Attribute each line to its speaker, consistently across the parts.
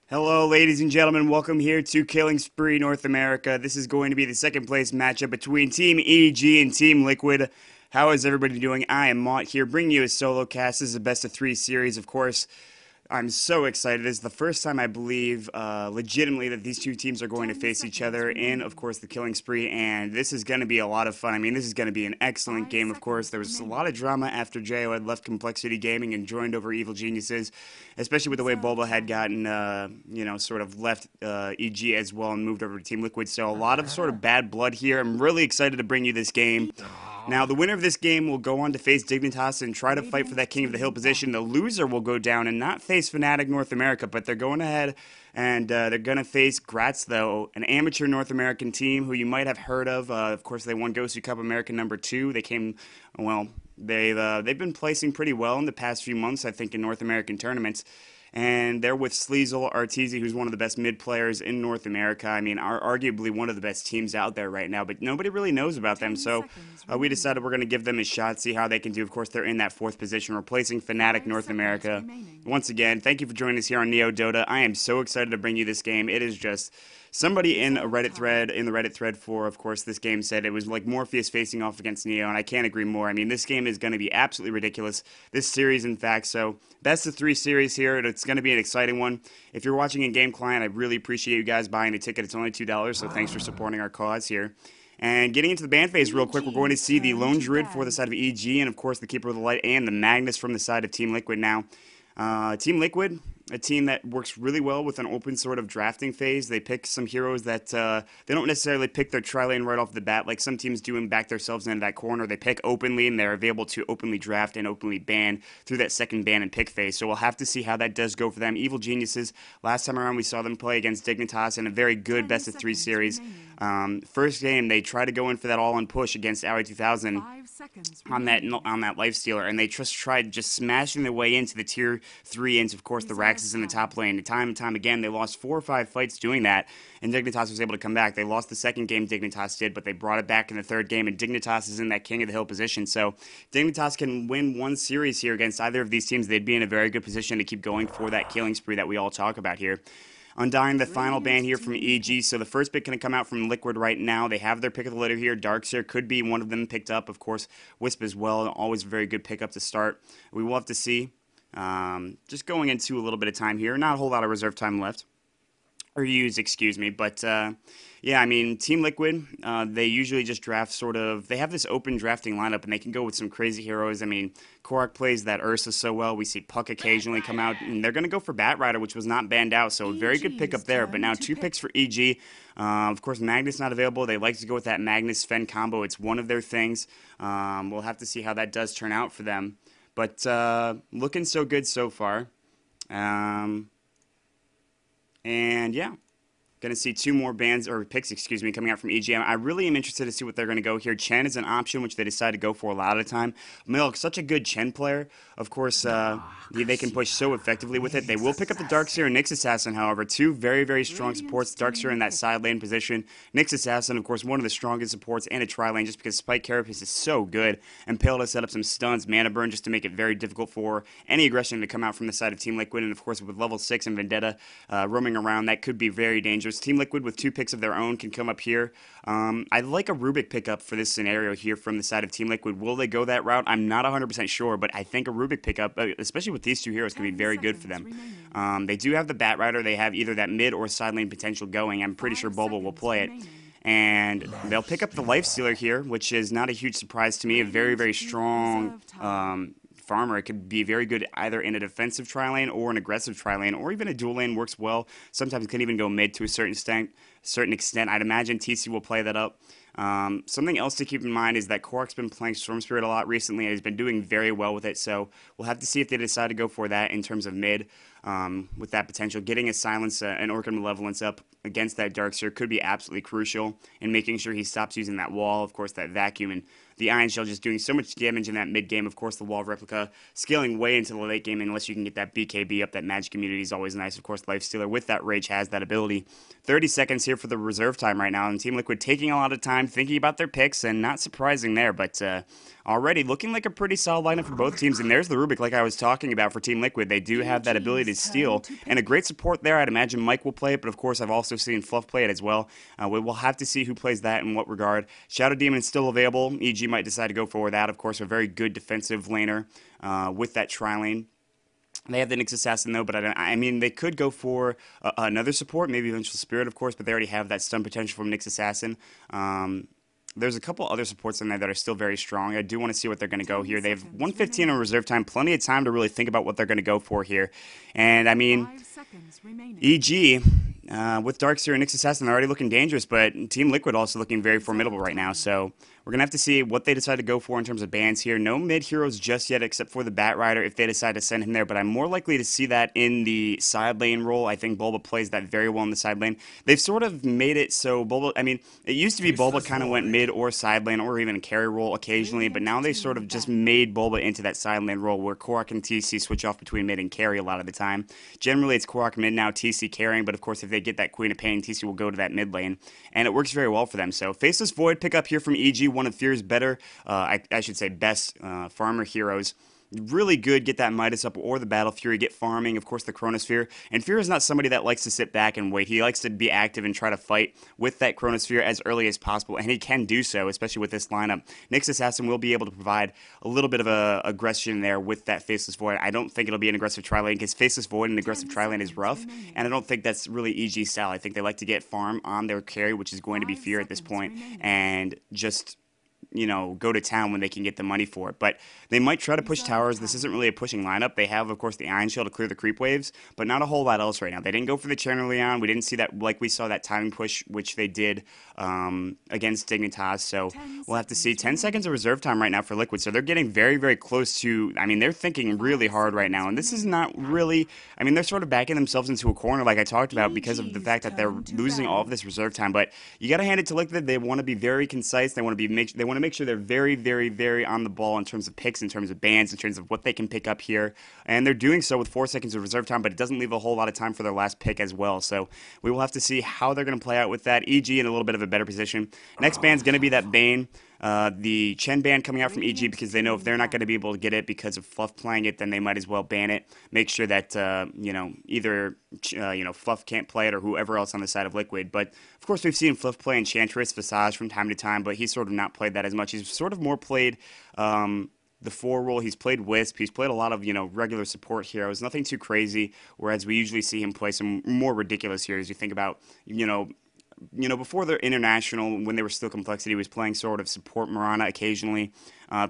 Speaker 1: Hello, ladies and gentlemen. Welcome here to Killing Spree North America. This is going to be the second place matchup between Team EG and Team Liquid. How is everybody doing? I am Maut here, bringing you a solo cast. This is a best of three series, of course. I'm so excited. This is the first time I believe legitimately that these two teams are going to face each other in, of course, the Killing Spree, and this is going to be a lot of fun. I mean, this is going to be an excellent game, of course. There was a lot of drama after JO had left Complexity Gaming and joined over Evil Geniuses, especially with the way Boba had gotten, sort of left EG as well and moved over to Team Liquid. So a lot of sort of bad blood here. I'm really excited to bring you this game. Now, the winner of this game will go on to face Dignitas and try to fight for that King of the Hill position. The loser will go down and not face Fnatic North America, but they're going ahead and they're going to face Gratz, though, an amateur North American team who you might have heard of. Of course, they won Gosu Cup America #2. They came, well, they've been placing pretty well in the past few months, I think, in North American tournaments. And they're with Sleazel Arteezy, who's one of the best mid players in North America. I mean, arguably one of the best teams out there right now, but nobody really knows about them. So we decided we're going to give them a shot, see how they can do. Of course, they're in that fourth position, replacing Fnatic North America. Once again, thank you for joining us here on Neo Dota. I am so excited to bring you this game. It is just... Somebody in the Reddit thread for, of course, this game said it was like Morpheus facing off against Neo, and I can't agree more. I mean, this game is going to be absolutely ridiculous. This series, in fact, so best of three series here, and it's going to be an exciting one. If you're watching in Game Client, I really appreciate you guys buying the ticket. It's only $2, so thanks for supporting our cause here. And getting into the ban phase real quick, we're going to see the Lone Druid for the side of EG, and of course the Keeper of the Light and the Magnus from the side of Team Liquid now. Team Liquid, a team that works really well with an open sort of drafting phase. They pick some heroes that they don't necessarily pick their tri-lane right off the bat like some teams do and back themselves into that corner. They pick openly and they're able to openly draft and openly ban through that second ban and pick phase. So we'll have to see how that does go for them. Evil Geniuses, last time around we saw them play against Dignitas in a very good best of three series. First game, they try to go in for that all-in push against Aoi 2000 on that Lifestealer, and they just tried smashing their way into the tier 3 into, of course, the Raxes in the top lane. And time and time again, they lost 4 or 5 fights doing that, and Dignitas was able to come back. They lost the second game, Dignitas did, but they brought it back in the third game, and Dignitas is in that King of the Hill position. So Dignitas can win one series here against either of these teams. They'd be in a very good position to keep going for that killing spree that we all talk about here. Undying, the final ban here from EG. So the first pick going to come out from Liquid right now. They have their pick of the litter here. Darkseer could be one of them picked up. Of course, Wisp as well. Always a very good pickup to start. We will have to see. Just going into a little bit of time here. Not a whole lot of reserve time left. Or use, excuse me. But, yeah, I mean, Team Liquid, they usually just draft they have this open drafting lineup, and they can go with some crazy heroes. I mean, Korak plays that Ursa so well. We see Puck occasionally come out, and they're going to go for Batrider, which was not banned out, so a very good pickup there. But now 2 picks for EG. Of course, Magnus not available. They like to go with that Magnus-Fen combo. It's one of their things. We'll have to see how that does turn out for them. But looking so good so far. And yeah, going to see 2 more bans, or picks, excuse me, coming out from EGM. I really am interested to see what they're going to go here. Chen is an option, which they decide to go for a lot of the time. Milk, such a good Chen player. Of course, they can push so effectively with it. They will pick up the Darkseer and Nyx Assassin, however. 2 very, very strong supports. Darkseer in that side lane position. Nyx Assassin, of course, one of the strongest supports and a tri-lane just because Spike Carapace is so good. And Pale to set up some stuns, mana burn, just to make it very difficult for any aggression to come out from the side of Team Liquid. And, of course, with level 6 and Vendetta roaming around, that could be very dangerous. Team Liquid with 2 picks of their own can come up here. I'd like a Rubik pickup for this scenario here from the side of Team Liquid. Will they go that route? I'm not 100% sure, but I think a Rubik pickup, especially with these 2 heroes, can be very good for them. They do have the Batrider. They have either that mid or side lane potential going. I'm pretty sure Boba will play it. And they'll pick up the Lifestealer here, which is not a huge surprise to me. A very, very strong farmer. It could be very good either in a defensive tri-lane or an aggressive tri-lane, or even a dual lane works well. Sometimes it can even go mid to a certain extent. I'd imagine TC will play that up. Something else to keep in mind is that Korak's been playing Storm Spirit a lot recently and has been doing very well with it, so we'll have to see if they decide to go for that in terms of mid with that potential. Getting a Silence and Orchid Malevolence up against that Darkseer could be absolutely crucial in making sure he stops using that wall, of course, that vacuum, and the Iron Shell just doing so much damage in that mid game. Of course, the Wall Replica scaling way into the late game unless you can get that BKB up. That Magic Immunity is always nice. Of course, Lifestealer with that Rage has that ability. 30 seconds here for the reserve time right now, and Team Liquid taking a lot of time thinking about their picks, and not surprising there, but already looking like a pretty solid lineup for both teams. And there's the Rubik, like I was talking about, for Team Liquid. They do have that ability Liquid is Steel, and a great support there. I'd imagine Mike will play it, but of course I've also seen Fluff play it as well. We will have to see who plays that in what regard. Shadow Demon is still available. EG might decide to go for that. Of course, a very good defensive laner with that tri-lane. They have the Nyx Assassin, though, but I mean, they could go for another support, maybe Vengeful Spirit, of course, but they already have that stun potential from Nyx Assassin. There's a couple other supports in there that are still very strong. I do want to see what they're going to go here. They have 115 on reserve time, plenty of time to really think about what they're going to go for here. And, I mean, EG, with Darkseer and Nyx Assassin, they're already looking dangerous, but Team Liquid also looking very formidable right now, so we're going to have to see what they decide to go for in terms of bans here. No mid-heroes just yet except for the Bat Rider if they decide to send him there, but I'm more likely to see that in the side lane role. I think Bulba plays that very well in the side lane. They've sort of made it so Bulba, I mean, it used to be Bulba kind of went mid or side lane or even a carry role occasionally, but now they sort of just made Bulba into that side lane role where Korok and TC switch off between mid and carry a lot of the time. Generally, it's Korok mid now, TC carrying, but of course, if they get that Queen of Pain, TC will go to that mid lane, and it works very well for them. So, Faceless Void pick up here from EG, one of Fear's better, I should say best farmer heroes. Really good, get that Midas up or the Battle Fury, get farming, of course the Chronosphere, and Fear is not somebody that likes to sit back and wait. He likes to be active and try to fight with that Chronosphere as early as possible, and he can do so, especially with this lineup. Nyx Assassin will be able to provide a little bit of aggression there with that Faceless Void. I don't think it'll be an aggressive tri-lane, because Faceless Void and aggressive tri-lane is rough, and I don't think that's really EG style. I think they like to get farm on their carry, which is going to be Fear at this point, and just go to town when they can get the money for it. But they might try to push towers. This isn't really a pushing lineup. They have, of course, the Iron Shield to clear the creep waves, but not a whole lot else right now. They didn't go for the Chanarleon. We didn't see that, like we saw that timing push, which they did against Dignitas. So we'll have to see. 10 seconds of reserve time right now for Liquid. So they're getting very, very close to, I mean, they're thinking really hard right now. And this is not really, I mean, they're sort of backing themselves into a corner like I talked about because of the fact that they're losing all of this reserve time. But you got to hand it to Liquid. They want to be very concise. They want to make sure they're very, very, very on the ball in terms of picks, in terms of bans, in terms of what they can pick up here. And they're doing so with 4 seconds of reserve time, but it doesn't leave a whole lot of time for their last pick as well. So we will have to see how they're going to play out with that. EG in a little bit of a better position. Next ban's going to be that Bane. The Chen ban coming out from EG because they know if they're not going to be able to get it because of Fluff playing it, then they might as well ban it. Make sure that, either, Fluff can't play it or whoever else on the side of Liquid. But, of course, we've seen Fluff play Enchantress, Visage from time to time, but he's sort of not played that as much. He's sort of more played the 4 role. He's played Wisp. He's played a lot of, regular support heroes. Nothing too crazy, whereas we usually see him play some more ridiculous heroes. You think about, before their international, when they were still Complexity, was playing sort of support Mirana occasionally,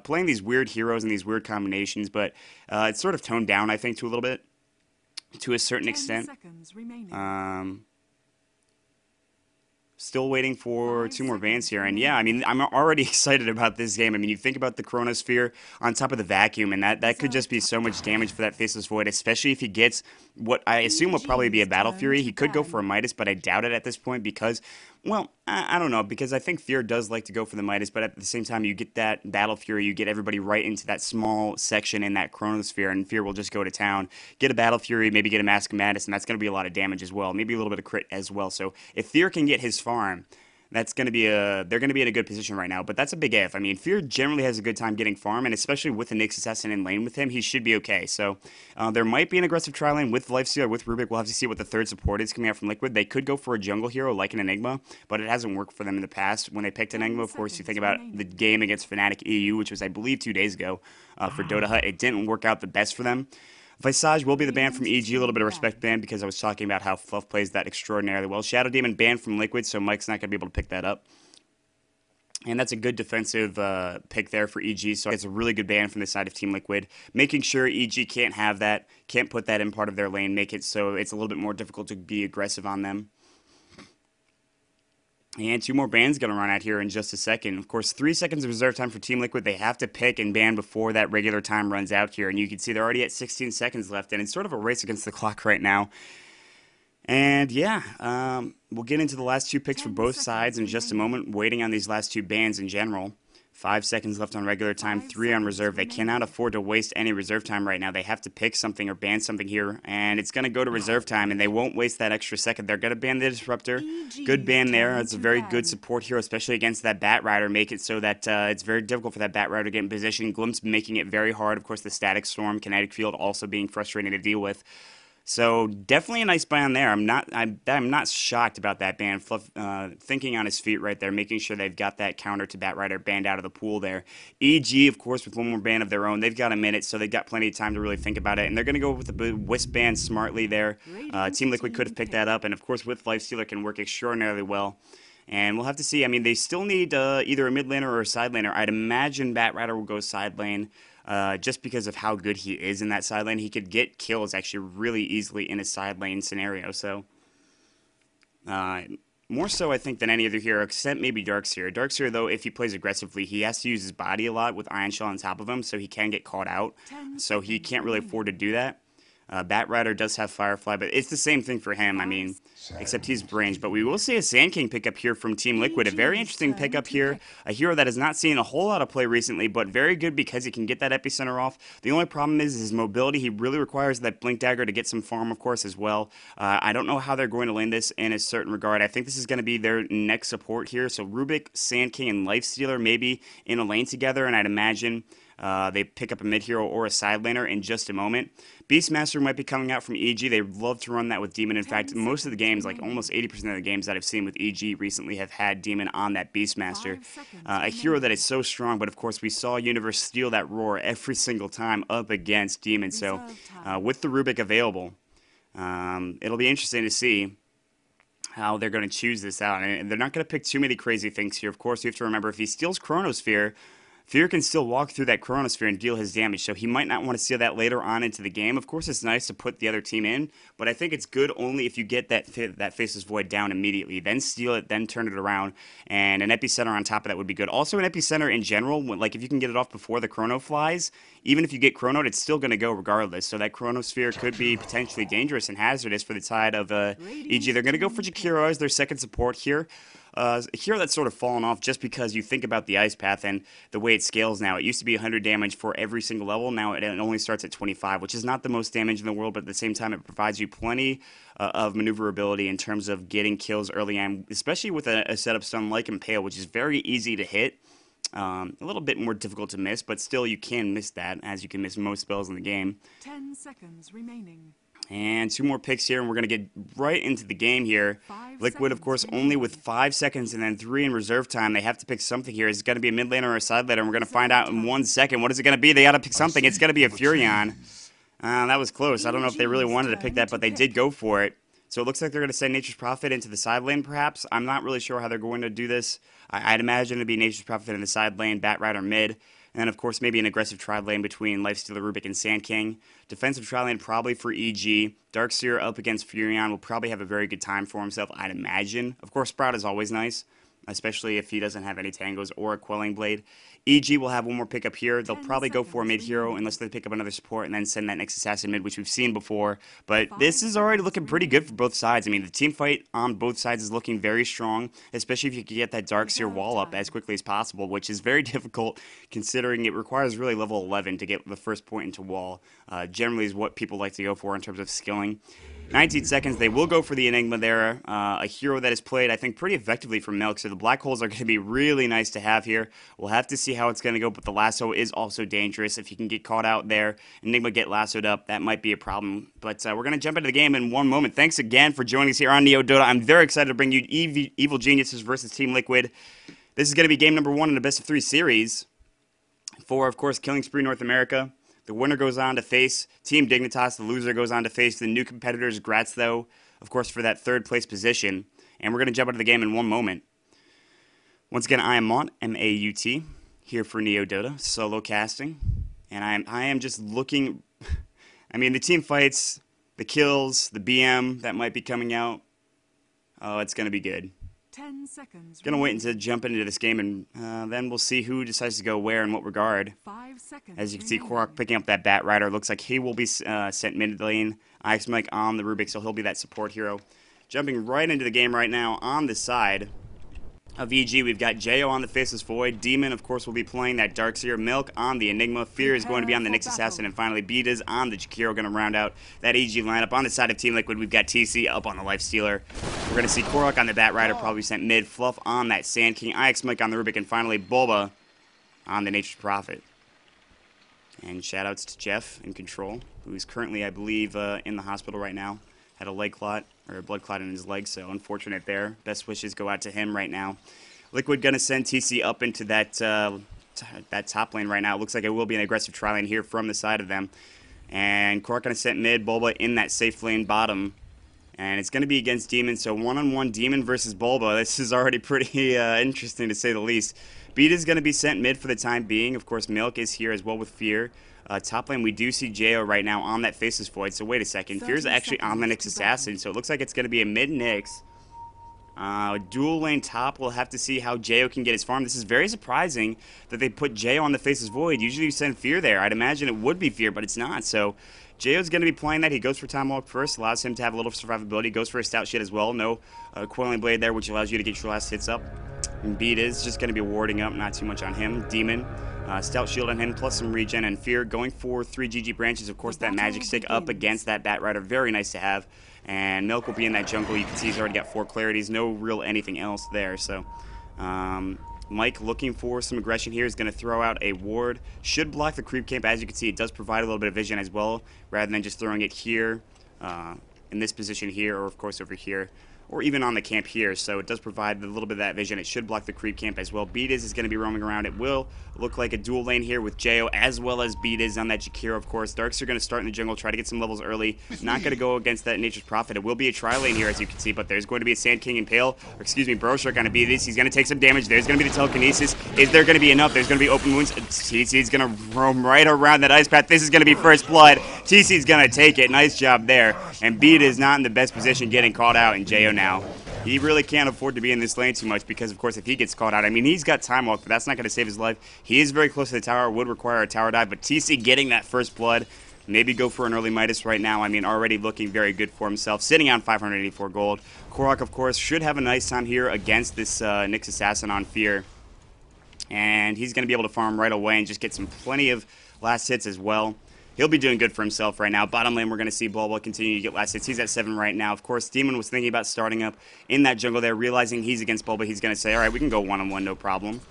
Speaker 1: playing these weird heroes and these weird combinations, but it's sort of toned down, I think, to a little bit, to a certain extent. Still waiting for 2 more bans here, and yeah, I mean, I'm already excited about this game. I mean, you think about the Chronosphere on top of the Vacuum, and that could just be so much damage for that Faceless Void, especially if he gets what I assume will probably be a Battle Fury. He could go for a Midas, but I doubt it at this point because, well, I don't know, because I think Fear does like to go for the Midas, but at the same time, you get that Battle Fury, you get everybody right into that small section in that Chronosphere, and Fear will just go to town, get a Battle Fury, maybe get a Mask of Madness, and that's going to be a lot of damage as well, maybe a little bit of crit as well. So if Fear can get his farm, that's going to be they're going to be in a good position right now, but that's a big if. I mean, Fear generally has a good time getting farm, and especially with the Nyx Assassin in lane with him, he should be okay. So there might be an aggressive tri-lane with Lifestealer, with Rubik. We'll have to see what the third support is coming out from Liquid. They could go for a jungle hero like an Enigma, but it hasn't worked for them in the past. When they picked Enigma, of course, you think about the game against Fnatic EU, which was, I believe, 2 days ago for Dota Hut. It didn't work out the best for them. Visage will be the ban from EG, a little bit of respect ban because I was talking about how Fluff plays that extraordinarily well. Shadow Demon banned from Liquid, so Mike's not going to be able to pick that up. And that's a good defensive pick there for EG, so it's a really good ban from the side of Team Liquid. Making sure EG can't have that, can't put that in part of their lane, make it so it's a little bit more difficult to be aggressive on them. And 2 more bans going to run out here in just a second. Of course, 3 seconds of reserve time for Team Liquid. They have to pick and ban before that regular time runs out here. And you can see they're already at 16 seconds left, and it's sort of a race against the clock right now. And yeah, we'll get into the last 2 picks for both sides in just a moment, waiting on these last 2 bans in general. 5 seconds left on regular time, 3 on reserve. They cannot afford to waste any reserve time right now. They have to pick something or ban something here, and it's going to go to reserve time, and they won't waste that extra second. They're going to ban the Disruptor. Good ban there. It's a very good support hero, especially against that Bat Rider. Make it so that it's very difficult for that Bat Rider to get in position. Glimpse making it very hard. Of course, the Static Storm, Kinetic Field also being frustrating to deal with. So definitely a nice buy on there. I'm not shocked about that ban. Fluff thinking on his feet right there, making sure they've got that counter to Bat Rider banned out of the pool there. EG, of course, with one more ban of their own, they've got a minute, so they've got plenty of time to really think about it, and they're going to go with the Wisp ban smartly there. Team Liquid could have picked that up, and of course with Lifestealer can work extraordinarily well. And we'll have to see. I mean, they still need either a mid laner or a side laner. I'd imagine Bat Rider will go side lane just because of how good he is in that side lane. He could get kills actually really easily in a side lane scenario. So, more so, I think, than any other hero, except maybe Darkseer. Darkseer, though, if he plays aggressively, he has to use his body a lot with Ion Shell on top of him, so he can get caught out. So he can't really afford to do that. Bat Rider does have Firefly, but it's the same thing for him, I mean, except he's ranged. But we will see a Sand King pickup here from Team Liquid. A very interesting pickup here. A hero that has not seen a whole lot of play recently, but very good because he can get that epicenter off. The only problem is his mobility. He really requires that Blink Dagger to get some farm, of course, as well. I don't know how they're going to lane this in a certain regard. I think this is going to be their next support here. So Rubik, Sand King, and Lifestealer maybe in a lane together, and I'd imagine they pick up a mid hero or a side laner in just a moment. Beastmaster might be coming out from EG. They love to run that with Demon. In fact, most of the games, like almost 80% of the games that I've seen with EG recently have had Demon on that Beastmaster. A hero that is so strong, but of course we saw Universe steal that roar every single time up against Demon. So with the Rubik available, it'll be interesting to see how they're going to choose this out. And they're not going to pick too many crazy things here. Of course, you have to remember, if he steals Chronosphere, Fear can still walk through that Chronosphere and deal his damage, so he might not want to steal that later on into the game. Of course, it's nice to put the other team in, but I think it's good only if you get that Faceless Void down immediately. Then steal it, then turn it around, and an Epicenter on top of that would be good. Also, an Epicenter in general, like if you can get it off before the Chrono flies, even if you get Chronoed, it's still going to go regardless. So that Chronosphere could be potentially dangerous and hazardous for the side of EG. They're going to go for Jakiro as their second support here. A hero that's sort of fallen off just because you think about the Ice Path and the way it scales now. It used to be 100 damage for every single level. Now it only starts at 25, which is not the most damage in the world, but at the same time it provides you plenty of maneuverability in terms of getting kills early on, especially with a setup stun like Impale, which is very easy to hit. A little bit more difficult to miss, but still you can miss that, as you can miss most spells in the game.
Speaker 2: 10 seconds remaining.
Speaker 1: And two more picks here, and we're going to get right into the game here. Liquid, of course, only with 5 seconds and then 3 in reserve time. They have to pick something here. Is it going to be a mid laner or a side laner? And we're going to find out in 1 second. What is it going to be? They got to pick something. It's going to be a Furion. That was close. I don't know if they really wanted to pick that, but they did go for it. So it looks like they're going to send Nature's Prophet into the side lane, perhaps. I'm not really sure how they're going to do this. I'd imagine it'd be Nature's Prophet in the side lane, Bat Rider mid. And then, of course, maybe an aggressive tri lane between Lifestealer, Rubik, and Sand King. Defensive tri lane probably for EG. Darkseer up against Furion will probably have a very good time for himself, I'd imagine. Of course, Sprout is always nice, especially if he doesn't have any tangos or a Quelling Blade. EG will have one more pickup here. They'll probably go for a mid-hero unless they pick up another support and then send that next assassin mid, which we've seen before. But this is already looking pretty good for both sides. I mean, the team fight on both sides is looking very strong, especially if you can get that Darkseer wall up as quickly as possible, which is very difficult considering it requires really level 11 to get the first point into wall. Generally is what people like to go for in terms of skilling. 19 seconds, they will go for the Enigma there, a hero that is played, I think, pretty effectively from Milk, so the Black Holes are going to be really nice to have here. We'll have to see how it's going to go, but the Lasso is also dangerous. If you can get caught out there, Enigma get lassoed up, that might be a problem. But we're going to jump into the game in one moment. Thanks again for joining us here on Neo Dota. I'm very excited to bring you Evil Geniuses versus Team Liquid. This is going to be game number 1 in a best-of-3 series for, of course, Killing Spree North America. The winner goes on to face Team Dignitas. The loser goes on to face the new competitors, Gratz, though, of course, for that third-place position. And we're going to jump into the game in one moment. Once again, I am Maut, M-A-U-T, here for Neo Dota, solo casting. And I am just looking... I mean, the team fights, the kills, the BM that might be coming out. Oh, it's going to be good.
Speaker 2: 10 seconds.
Speaker 1: Gonna wait until jump into this game, and then we'll see who decides to go where and what regard.
Speaker 2: 5 seconds.
Speaker 1: As you can see, Korok picking up that Bat Rider. Looks like he will be sent mid lane. Ice Mike on the Rubik, so he'll be that support hero. Jumping right into the game right now on the side of EG, we've got Jo on the Faceless Void. Demon, of course, will be playing that Darkseer. Milk on the Enigma. Fear is going to be on the Nyx Assassin. And finally, Beata's on the Jakiro, going to round out that EG lineup. On the side of Team Liquid, we've got TC up on the Lifestealer. We're going to see Korok on the Bat Rider, probably sent mid. Fluff on that Sand King. IX Mike on the Rubik. And finally, Bulba on the Nature's Prophet. And shoutouts to Jeff in control, who's currently, I believe, in the hospital right now. Had a leg clot, or a blood clot in his leg, so unfortunate there. Best wishes go out to him right now. Liquid gonna send TC up into that top lane right now. It looks like it will be an aggressive tri lane here from the side of them. And Korok gonna send mid, Bulba in that safe lane bottom. And it's gonna be against Demon, so one-on-one Demon versus Bulba. This is already pretty interesting to say the least. Beat is gonna be sent mid for the time being. Of course, Milk is here as well with Fear. Top lane, we do see Jo right now on that Faceless Void. So wait a second, Fear's actually on the Nyx Assassin, so it looks like it's gonna be a mid Nyx. Dual lane top, we'll have to see how Jo can get his farm. This is very surprising that they put Jo on the Faceless Void. Usually you send Fear there. I'd imagine it would be Fear, but it's not. So Jo's going to be playing that. He goes for Time Walk first, allows him to have a little survivability. Goes for a Stout Shit as well. No Coiling Blade there, which allows you to get your last hits up. And Beat is just going to be warding up, not too much on him. Demon, Stout Shield on him, plus some regen. And Fear going for 3 GG branches. Of course, that Magic Stick up against that Bat Rider. Very nice to have. And Milk will be in that jungle. You can see he's already got 4 clarities. No real anything else there. So Mike looking for some aggression here is going to throw out a ward. Should block the creep camp. As you can see, it does provide a little bit of vision as well, rather than just throwing it here in this position here, or of course over here, or even on the camp here. So it does provide a little bit of that vision. It should block the creep camp as well. Beat is going to be roaming around. It will look like a dual lane here with Jo as well as Beat is on that Jakiro, of course. Darks are going to start in the jungle, try to get some levels early. Not going to go against that Nature's Prophet. It will be a tri lane here, as you can see, but there's going to be a Sand King Impale, or excuse me, Broshark going to be this. He's going to take some damage. There's going to be the telekinesis. Is there going to be enough? There's going to be open wounds. TC's going to roam right around that ice path. This is going to be first blood. TC's going to take it. Nice job there. And Beat is not in the best position getting caught out in Jo now. He really can't afford to be in this lane too much because, of course, if he gets caught out, I mean, he's got Time Walk, but that's not going to save his life. He is very close to the tower. It would require a tower dive, but TC getting that first blood, maybe go for an early Midas right now. I mean, already looking very good for himself, sitting on 584 gold. Korok, of course, should have a nice time here against this Nyx Assassin on Fear. And he's going to be able to farm right away and just get some plenty of last hits as well. He'll be doing good for himself right now. Bottom lane, we're going to see Bulba continue to get last hits. He's at 7 right now. Of course, Demon was thinking about starting up in that jungle there, realizing he's against Bulba. He's going to say, all right, we can go one-on-one, no problem.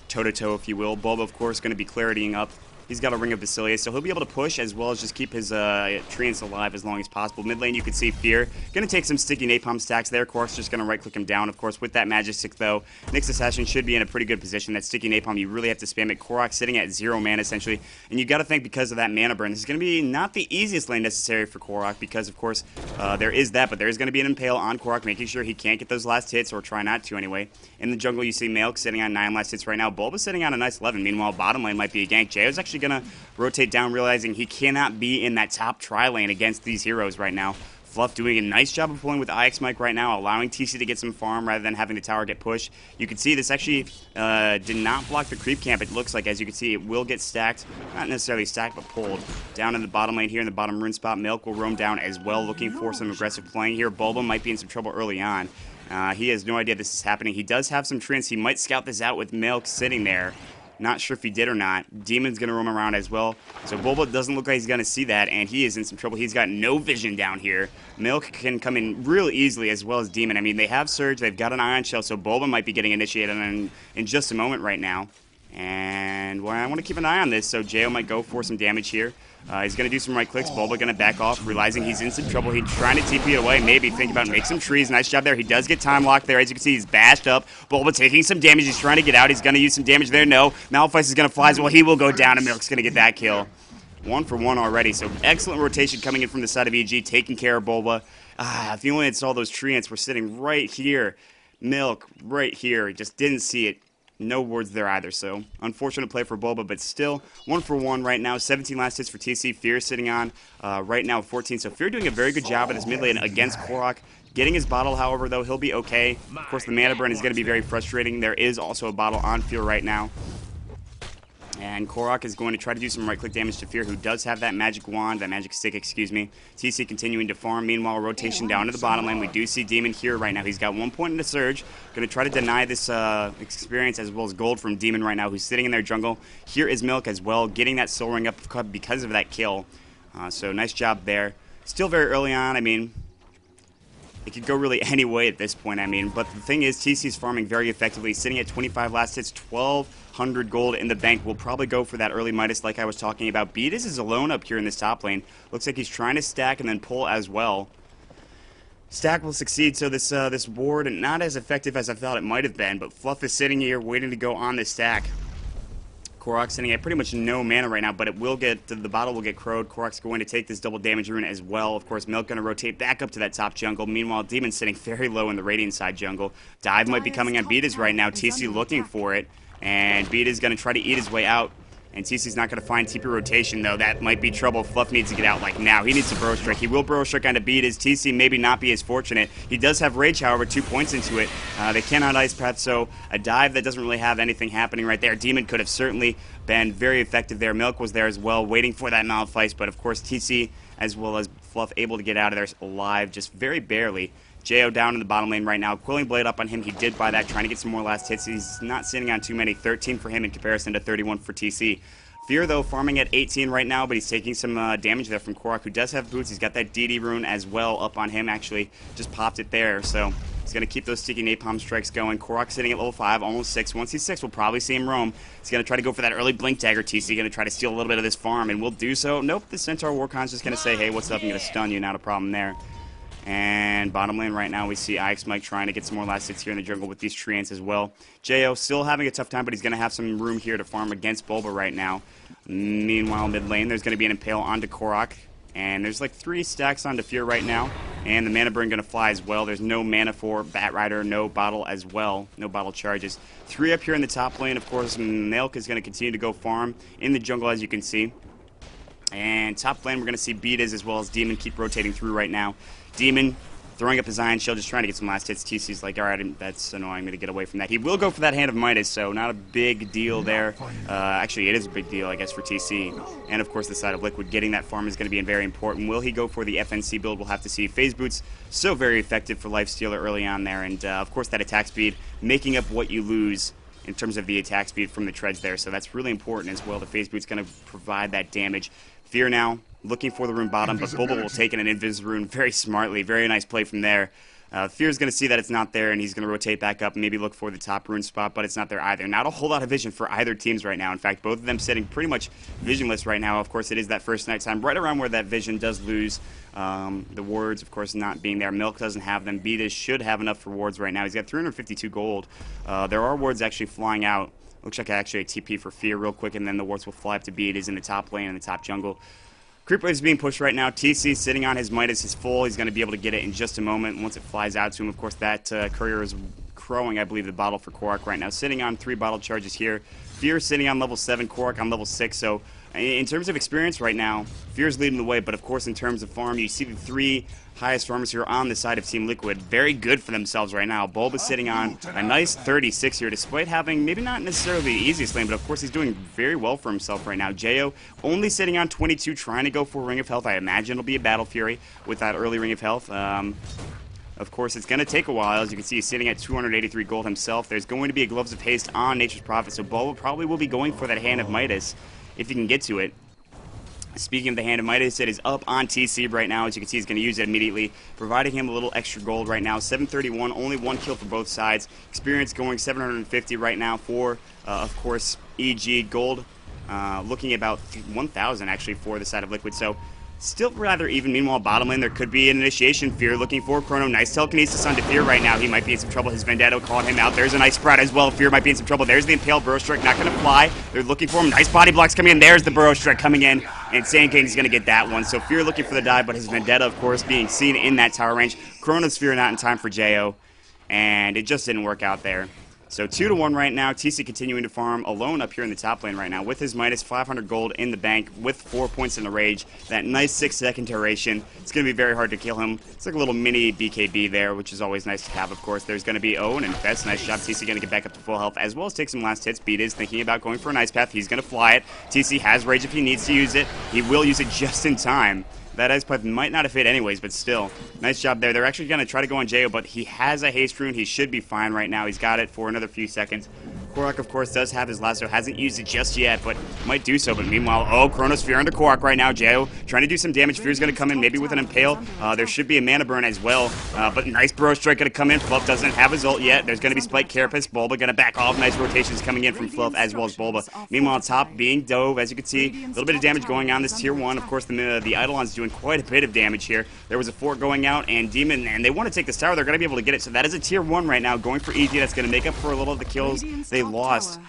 Speaker 1: Toe-to-toe, if you will. Bulba, of course, going to be claritying up. He's got a Ring of Basilius, so he'll be able to push as well as just keep his treants alive as long as possible. Mid lane, you can see Fear. Going to take some sticky napalm stacks there. Korok's just going to right-click him down. Of course, with that Magic Stick, though, Nyx Assassin should be in a pretty good position. That sticky napalm, you really have to spam it. Korok sitting at 0 mana, essentially. And you got to think because of that mana burn, this is going to be not the easiest lane necessary for Korok because, of course, there is that, but there is going to be an Impale on Korok, making sure he can't get those last hits, or try not to anyway. In the jungle, you see Milk sitting on 9 last hits right now. Bulba's sitting on a nice 11. Meanwhile, bottom lane might be a gank. Jo's actually going to rotate down, realizing he cannot be in that top tri lane against these heroes right now. Fluff doing a nice job of pulling with IX Mike right now, allowing TC to get some farm rather than having the tower get pushed. You can see this actually did not block the creep camp. It looks like, as you can see, it will get stacked. Not necessarily stacked, but pulled. Down in the bottom lane here in the bottom rune spot, Milk will roam down as well, looking for some aggressive playing here. Bulba might be in some trouble early on. He has no idea this is happening. He does have some treants. He might scout this out with Milk sitting there. Not sure if he did or not. Demon's going to roam around as well. So Bulba doesn't look like he's going to see that, and he is in some trouble. He's got no vision down here. Milk can come in real easily as well as Demon. I mean, they have Surge. They've got an Ion Shell, so Bulba might be getting initiated in just a moment right now. And well, I want to keep an eye on this, so Jo might go for some damage here. He's going to do some right clicks. Bulba going to back off, realizing he's in some trouble. He's trying to TP it away, maybe think about make some trees. Nice job there. He does get time locked there. As you can see, he's bashed up. Bulba taking some damage. He's trying to get out. He's going to use some damage there. No. Malphite is going to fly as well. He will go down, and Milk's going to get that kill. 1 for 1 already, so excellent rotation coming in from the side of EG, taking care of Bulba. If you only had saw those treants, we're sitting right here. Milk right here. Just didn't see it. No wards there either, so unfortunate play for Bulba, but still 1 for 1 right now. 17 last hits for TC. Fear sitting on right now 14, so Fear doing a very good job at his mid lane against Korok. Getting his bottle, however, though, he'll be okay. Of course, the mana burn is going to be very frustrating. There is also a bottle on Fear right now. And Korok is going to try to do some right-click damage to Fear, who does have that magic wand, that magic stick, excuse me. TC continuing to farm. Meanwhile, rotation down to the bottom lane. We do see Demon here right now. He's got 1 point in the Surge. Going to try to deny this experience as well as gold from Demon right now, who's sitting in their jungle. Here is Milk as well, getting that soul ring up because of that kill. So nice job there. Still very early on. I mean, it could go really any way at this point, I mean. But the thing is, TC's farming very effectively, sitting at 25 last hits, 1,200 gold in the bank. We'll probably go for that early Midas like I was talking about. Beatus is alone up here in this top lane. Looks like he's trying to stack and then pull as well. Stack will succeed, so this ward not as effective as I thought it might have been, but Fluff is sitting here waiting to go on this stack. Korok sitting at pretty much no mana right now, but it will get, the bottle will get crowed. Korok's going to take this double damage rune as well. Of course, Milk going to rotate back up to that top jungle. Meanwhile, Demon's sitting very low in the Radiant side jungle. Dive might be coming on Beatas right now. TC looking for it, and Beatas going to try to eat his way out. And TC's not going to find TP rotation, though. That might be trouble. Fluff needs to get out like now. He needs to Burrow Strike. He will Burrow Strike on to beat his TC, maybe not be as fortunate. He does have Rage, however, 2 points into it. They cannot Ice Path, so a dive that doesn't really have anything happening right there. Demon could have certainly been very effective there. Milk was there as well, waiting for that Malphite, but of course TC as well as Fluff able to get out of there alive, just very barely. Jo down in the bottom lane right now. Quilling Blade up on him. He did buy that, trying to get some more last hits. He's not sitting on too many. 13 for him in comparison to 31 for TC. Fear, though, farming at 18 right now, but he's taking some damage there from Korok, who does have boots. He's got that DD rune as well up on him. Actually, just popped it there, so he's going to keep those sticky napalm strikes going. Korok sitting at level 5, almost 6. Once he's 6, we'll probably see him roam. He's going to try to go for that early Blink Dagger. TC going to try to steal a little bit of this farm, and we'll do so. Nope, the Centaur Warcon's just going to say, hey, what's up? I'm going to stun you. Not a problem there. And bottom lane right now, we see Ix Mike trying to get some more last hits here in the jungle with these treants as well. Jo still having a tough time, but he's going to have some room here to farm against Bulba right now. Meanwhile, mid lane, there's going to be an Impale onto Korok. And there's like 3 stacks onto Fear right now. And the Mana Burn going to fly as well. There's no mana for Bat Rider, no bottle as well. No bottle charges. 3 up here in the top lane. Of course, Milk is going to continue to go farm in the jungle, as you can see. And top lane, we're going to see Beatas as well as Demon keep rotating through right now. Demon throwing up his Iron Shield, just trying to get some last hits. TC's like, alright, that's annoying me to get away from that. He will go for that Hand of Midas, so not a big deal there. Actually, it is a big deal, I guess, for TC. And, of course, the side of Liquid. Getting that farm is going to be very important. Will he go for the FNC build? We'll have to see. Phase Boots, so very effective for Lifestealer early on there. And, of course, that attack speed, making up what you lose in terms of the attack speed from the treads there. So that's really important as well. The Phase Boot's going to provide that damage. Fear now, looking for the rune bottom, but Bulba will take in an Invis rune very smartly. Very nice play from there. Fear's going to see that it's not there, and he's going to rotate back up and maybe look for the top rune spot, but it's not there either. Not a whole lot of vision for either teams right now. In fact, both of them sitting pretty much visionless right now. Of course, it is that first night time, right around where that vision does lose. The wards, of course, not being there. Milk doesn't have them. Beatas should have enough for wards right now. He's got 352 gold. There are wards actually flying out. Looks like actually a TP for Fear real quick, and then the wards will fly up to Beatas in the top lane and the top jungle. Creep Wave is being pushed right now. TC sitting on his Midas is full. He's going to be able to get it in just a moment once it flies out to him. Of course, that courier is crowing, I believe, the bottle for Korok right now. Sitting on 3 bottle charges here. Fear sitting on level 7, Korok on level 6. So in terms of experience right now, Fear's leading the way. But of course, in terms of farm, you see the 3 highest farmers here on the side of Team Liquid. Very good for themselves right now. Bulb is sitting on a nice 36 here, despite having maybe not necessarily the easiest lane, but of course he's doing very well for himself right now. Jo only sitting on 22, trying to go for Ring of Health. I imagine it'll be a Battle Fury with that early Ring of Health. Of course, it's going to take a while. As you can see, he's sitting at 283 gold himself. There's going to be a Gloves of Haste on Nature's Prophet, so Bulb probably will be going for that Hand of Midas if he can get to it. Speaking of the Hand of Midas, it is up on TC right now. As you can see, he's going to use it immediately, providing him a little extra gold right now. 731, only 1 kill for both sides. Experience going 750 right now for, of course, EG. Gold looking about 1,000 actually for the side of Liquid. So still rather even. Meanwhile, bottom lane, there could be an initiation. Fear looking for Chrono. Nice telekinesis onto Fear right now. He might be in some trouble. His Vendetta called him out. There's a nice sprout as well. Fear might be in some trouble. There's the Impale Burrow Strike. Not going to fly. They're looking for him. Nice body blocks coming in. There's the Burrow Strike coming in. And Sand King's going to get that one. So Fear looking for the dive, but his Vendetta, of course, being seen in that tower range. Chrono's Fear not in time for Jo. And it just didn't work out there. So 2-1 right now. TC continuing to farm alone up here in the top lane right now with his Midas, 500 gold in the bank with 4 points in the rage. That nice 6-second duration. It's going to be very hard to kill him. It's like a little mini BKB there, which is always nice to have, of course. There's going to be Owen and Infest. Nice job. TC going to get back up to full health as well as take some last hits. Beat is thinking about going for an Ice Path. He's going to fly it. TC has rage if he needs to use it. He will use it just in time. That Ice Path might not have hit anyways, but still. Nice job there. They're actually going to try to go on Jo, but he has a haste rune. He should be fine right now. He's got it for another few seconds. Korok, of course, does have his lasso. Hasn't used it just yet, but might do so. But meanwhile, oh, Chronosphere into Korok right now. Jo trying to do some damage. Fear's going to come in, maybe with an Impale. There should be a Mana Burn as well. But nice Burrow Strike going to come in. Fluff doesn't have his ult yet. There's going to be Spike Carapace. Bulba going to back off. Nice rotations coming in from Fluff as well as Bulba. Meanwhile, top being Dove, as you can see. A little bit of damage going on this tier 1. Of course, the Eidolon's doing quite a bit of damage here. There was a fort going out, and Demon, and they want to take this tower. They're going to be able to get it. So that is a tier 1 right now, going for EG. That's going to make up for a little of the kills they lost.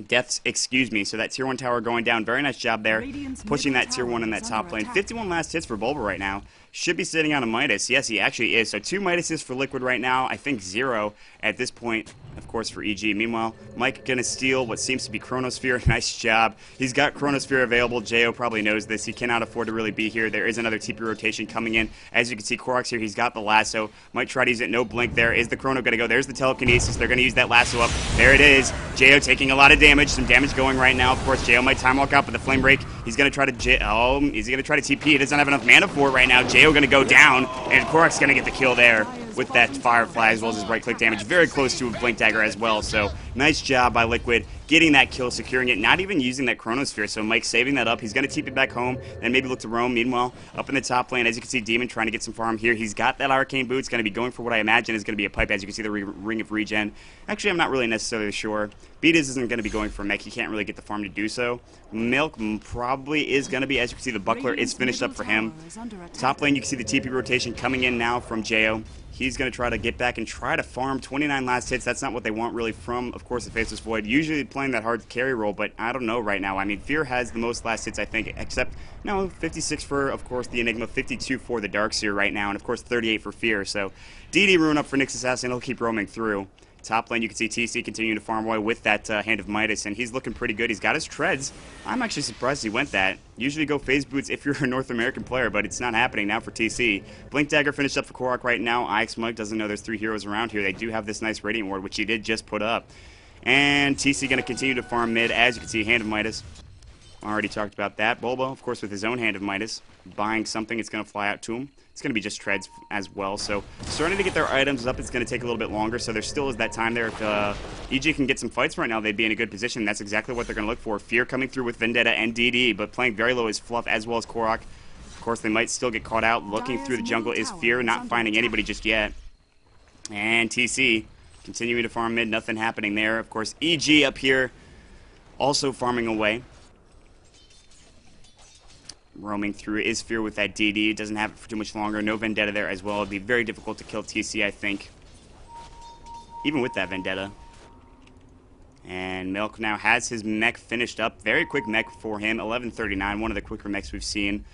Speaker 1: Deaths, excuse me. So that tier 1 tower going down. Very nice job there, pushing that tier 1 in that top lane. 51 last hits for Bulba right now. Should be sitting on a Midas. Yes, he actually is. So 2 Midases for Liquid right now. I think 0 at this point, of course, for EG. Meanwhile, Mike going to steal what seems to be Chronosphere. Nice job. He's got Chronosphere available. Jo probably knows this. He cannot afford to really be here. There is another TP rotation coming in. As you can see, Korok's here. He's got the lasso. Might try to use it. No blink there. Is the Chrono going to go? There's the telekinesis. They're going to use that lasso up. There it is. Jo taking a lot of damage. Some damage going right now. Of course, Jo might time walk out with the flame break. He's going to try to is he going to try to TP? He doesn't have enough mana for it right now. Jo going to go down, and Korok's going to get the kill there with that Firefly as well as his right-click damage. Very close to a Blink Dagger as well, so nice job by Liquid getting that kill, securing it, not even using that Chronosphere, so Mike saving that up. He's going to TP it back home, then maybe look to roam. Meanwhile, up in the top lane, as you can see, Demon trying to get some farm here. He's got that Arcane Boots, going to be going for what I imagine is going to be a pipe, as you can see the Ring of Regen. Actually, I'm not really necessarily sure. Beatus isn't going to be going for mech. He can't really get the farm to do so. Milk probably is going to be, as you can see, the Buckler is finished up for him. Top lane, you can see the TP rotation coming in now from Jo. He's going to try to get back and try to farm 29 last hits. That's not what they want really from, of course, the Faceless Void. Usually playing that hard carry role, but I don't know right now. I mean, Fear has the most last hits, I think, except, no, 56 for, of course, the Enigma, 52 for the Darkseer right now, and, of course, 38 for Fear. So, DD Rune up for Nyx Assassin. He'll keep roaming through. Top lane, you can see TC continuing to farm away with that Hand of Midas, and he's looking pretty good. He's got his treads. I'm actually surprised he went that. Usually go phase boots if you're a North American player, but it's not happening now for TC. Blink Dagger finished up for Korok right now. IX Mike doesn't know there's 3 heroes around here. They do have this nice Radiant Ward, which he did just put up. And TC going to continue to farm mid. As you can see, Hand of Midas. Already talked about that. Bulba, of course, with his own Hand of Midas. Buying something, it's going to fly out to him. It's going to be just treads as well. So starting to get their items up, it's going to take a little bit longer. So there still is that time there. If EG can get some fights right now, they'd be in a good position. That's exactly what they're going to look for. Fear coming through with Vendetta and DD, but playing very low is Fluff as well as Korok. Of course, they might still get caught out. Looking through the jungle is Fear, not finding anybody just yet. And TC continuing to farm mid. Nothing happening there. Of course, EG up here also farming away. Roaming through is Fear with that DD. Doesn't have it for too much longer. No Vendetta there as well. It'd be very difficult to kill TC, I think. Even with that Vendetta. And Milk now has his mech finished up. Very quick mech for him. 1139, one of the quicker mechs we've seen.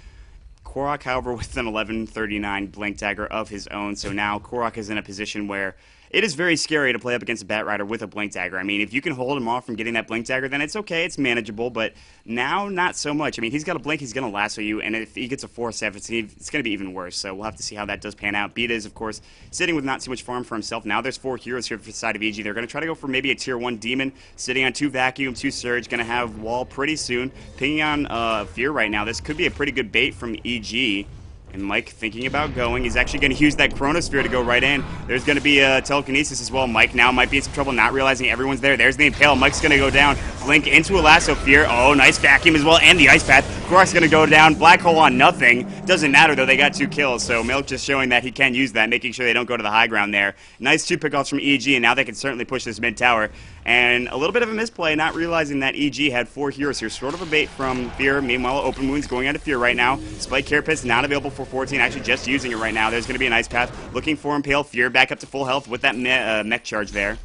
Speaker 1: Korok, however, with an 1139 Blink Dagger of his own. So now Korok is in a position where it is very scary to play up against a Bat Rider with a Blink Dagger. I mean, if you can hold him off from getting that Blink Dagger, then it's okay, it's manageable, but now not so much. I mean, he's got a Blink, he's going to lasso you, and if he gets a Force F, it's going to be even worse, so we'll have to see how that does pan out. Beta is, of course, sitting with not too much farm for himself. Now there's 4 heroes here for the side of EG. They're going to try to go for maybe a Tier 1 Demon, sitting on 2 Vacuum, 2 Surge, going to have Wall pretty soon. Pinging on Fear right now. This could be a pretty good bait from EG. And Mike thinking about going. He's actually going to use that Chronosphere to go right in. There's going to be a telekinesis as well. Mike now might be in some trouble, not realizing everyone's there. There's the Impale. Mike's going to go down. Blink into a lasso. Fear. Oh, nice vacuum as well. And the Ice Path. Korok's going to go down. Black Hole on nothing. Doesn't matter, though. They got 2 kills. So Milk just showing that he can use that, making sure they don't go to the high ground there. Nice 2 pickoffs from EG, and now they can certainly push this mid tower. And a little bit of a misplay, not realizing that EG had 4 heroes here. Sort of a bait from Fear. Meanwhile, Open Wounds going out of Fear right now. Spike Carapace not available for 14. Actually, just using it right now. There's going to be an Ice Path. Looking for Impale. Fear back up to full health with that mech charge there.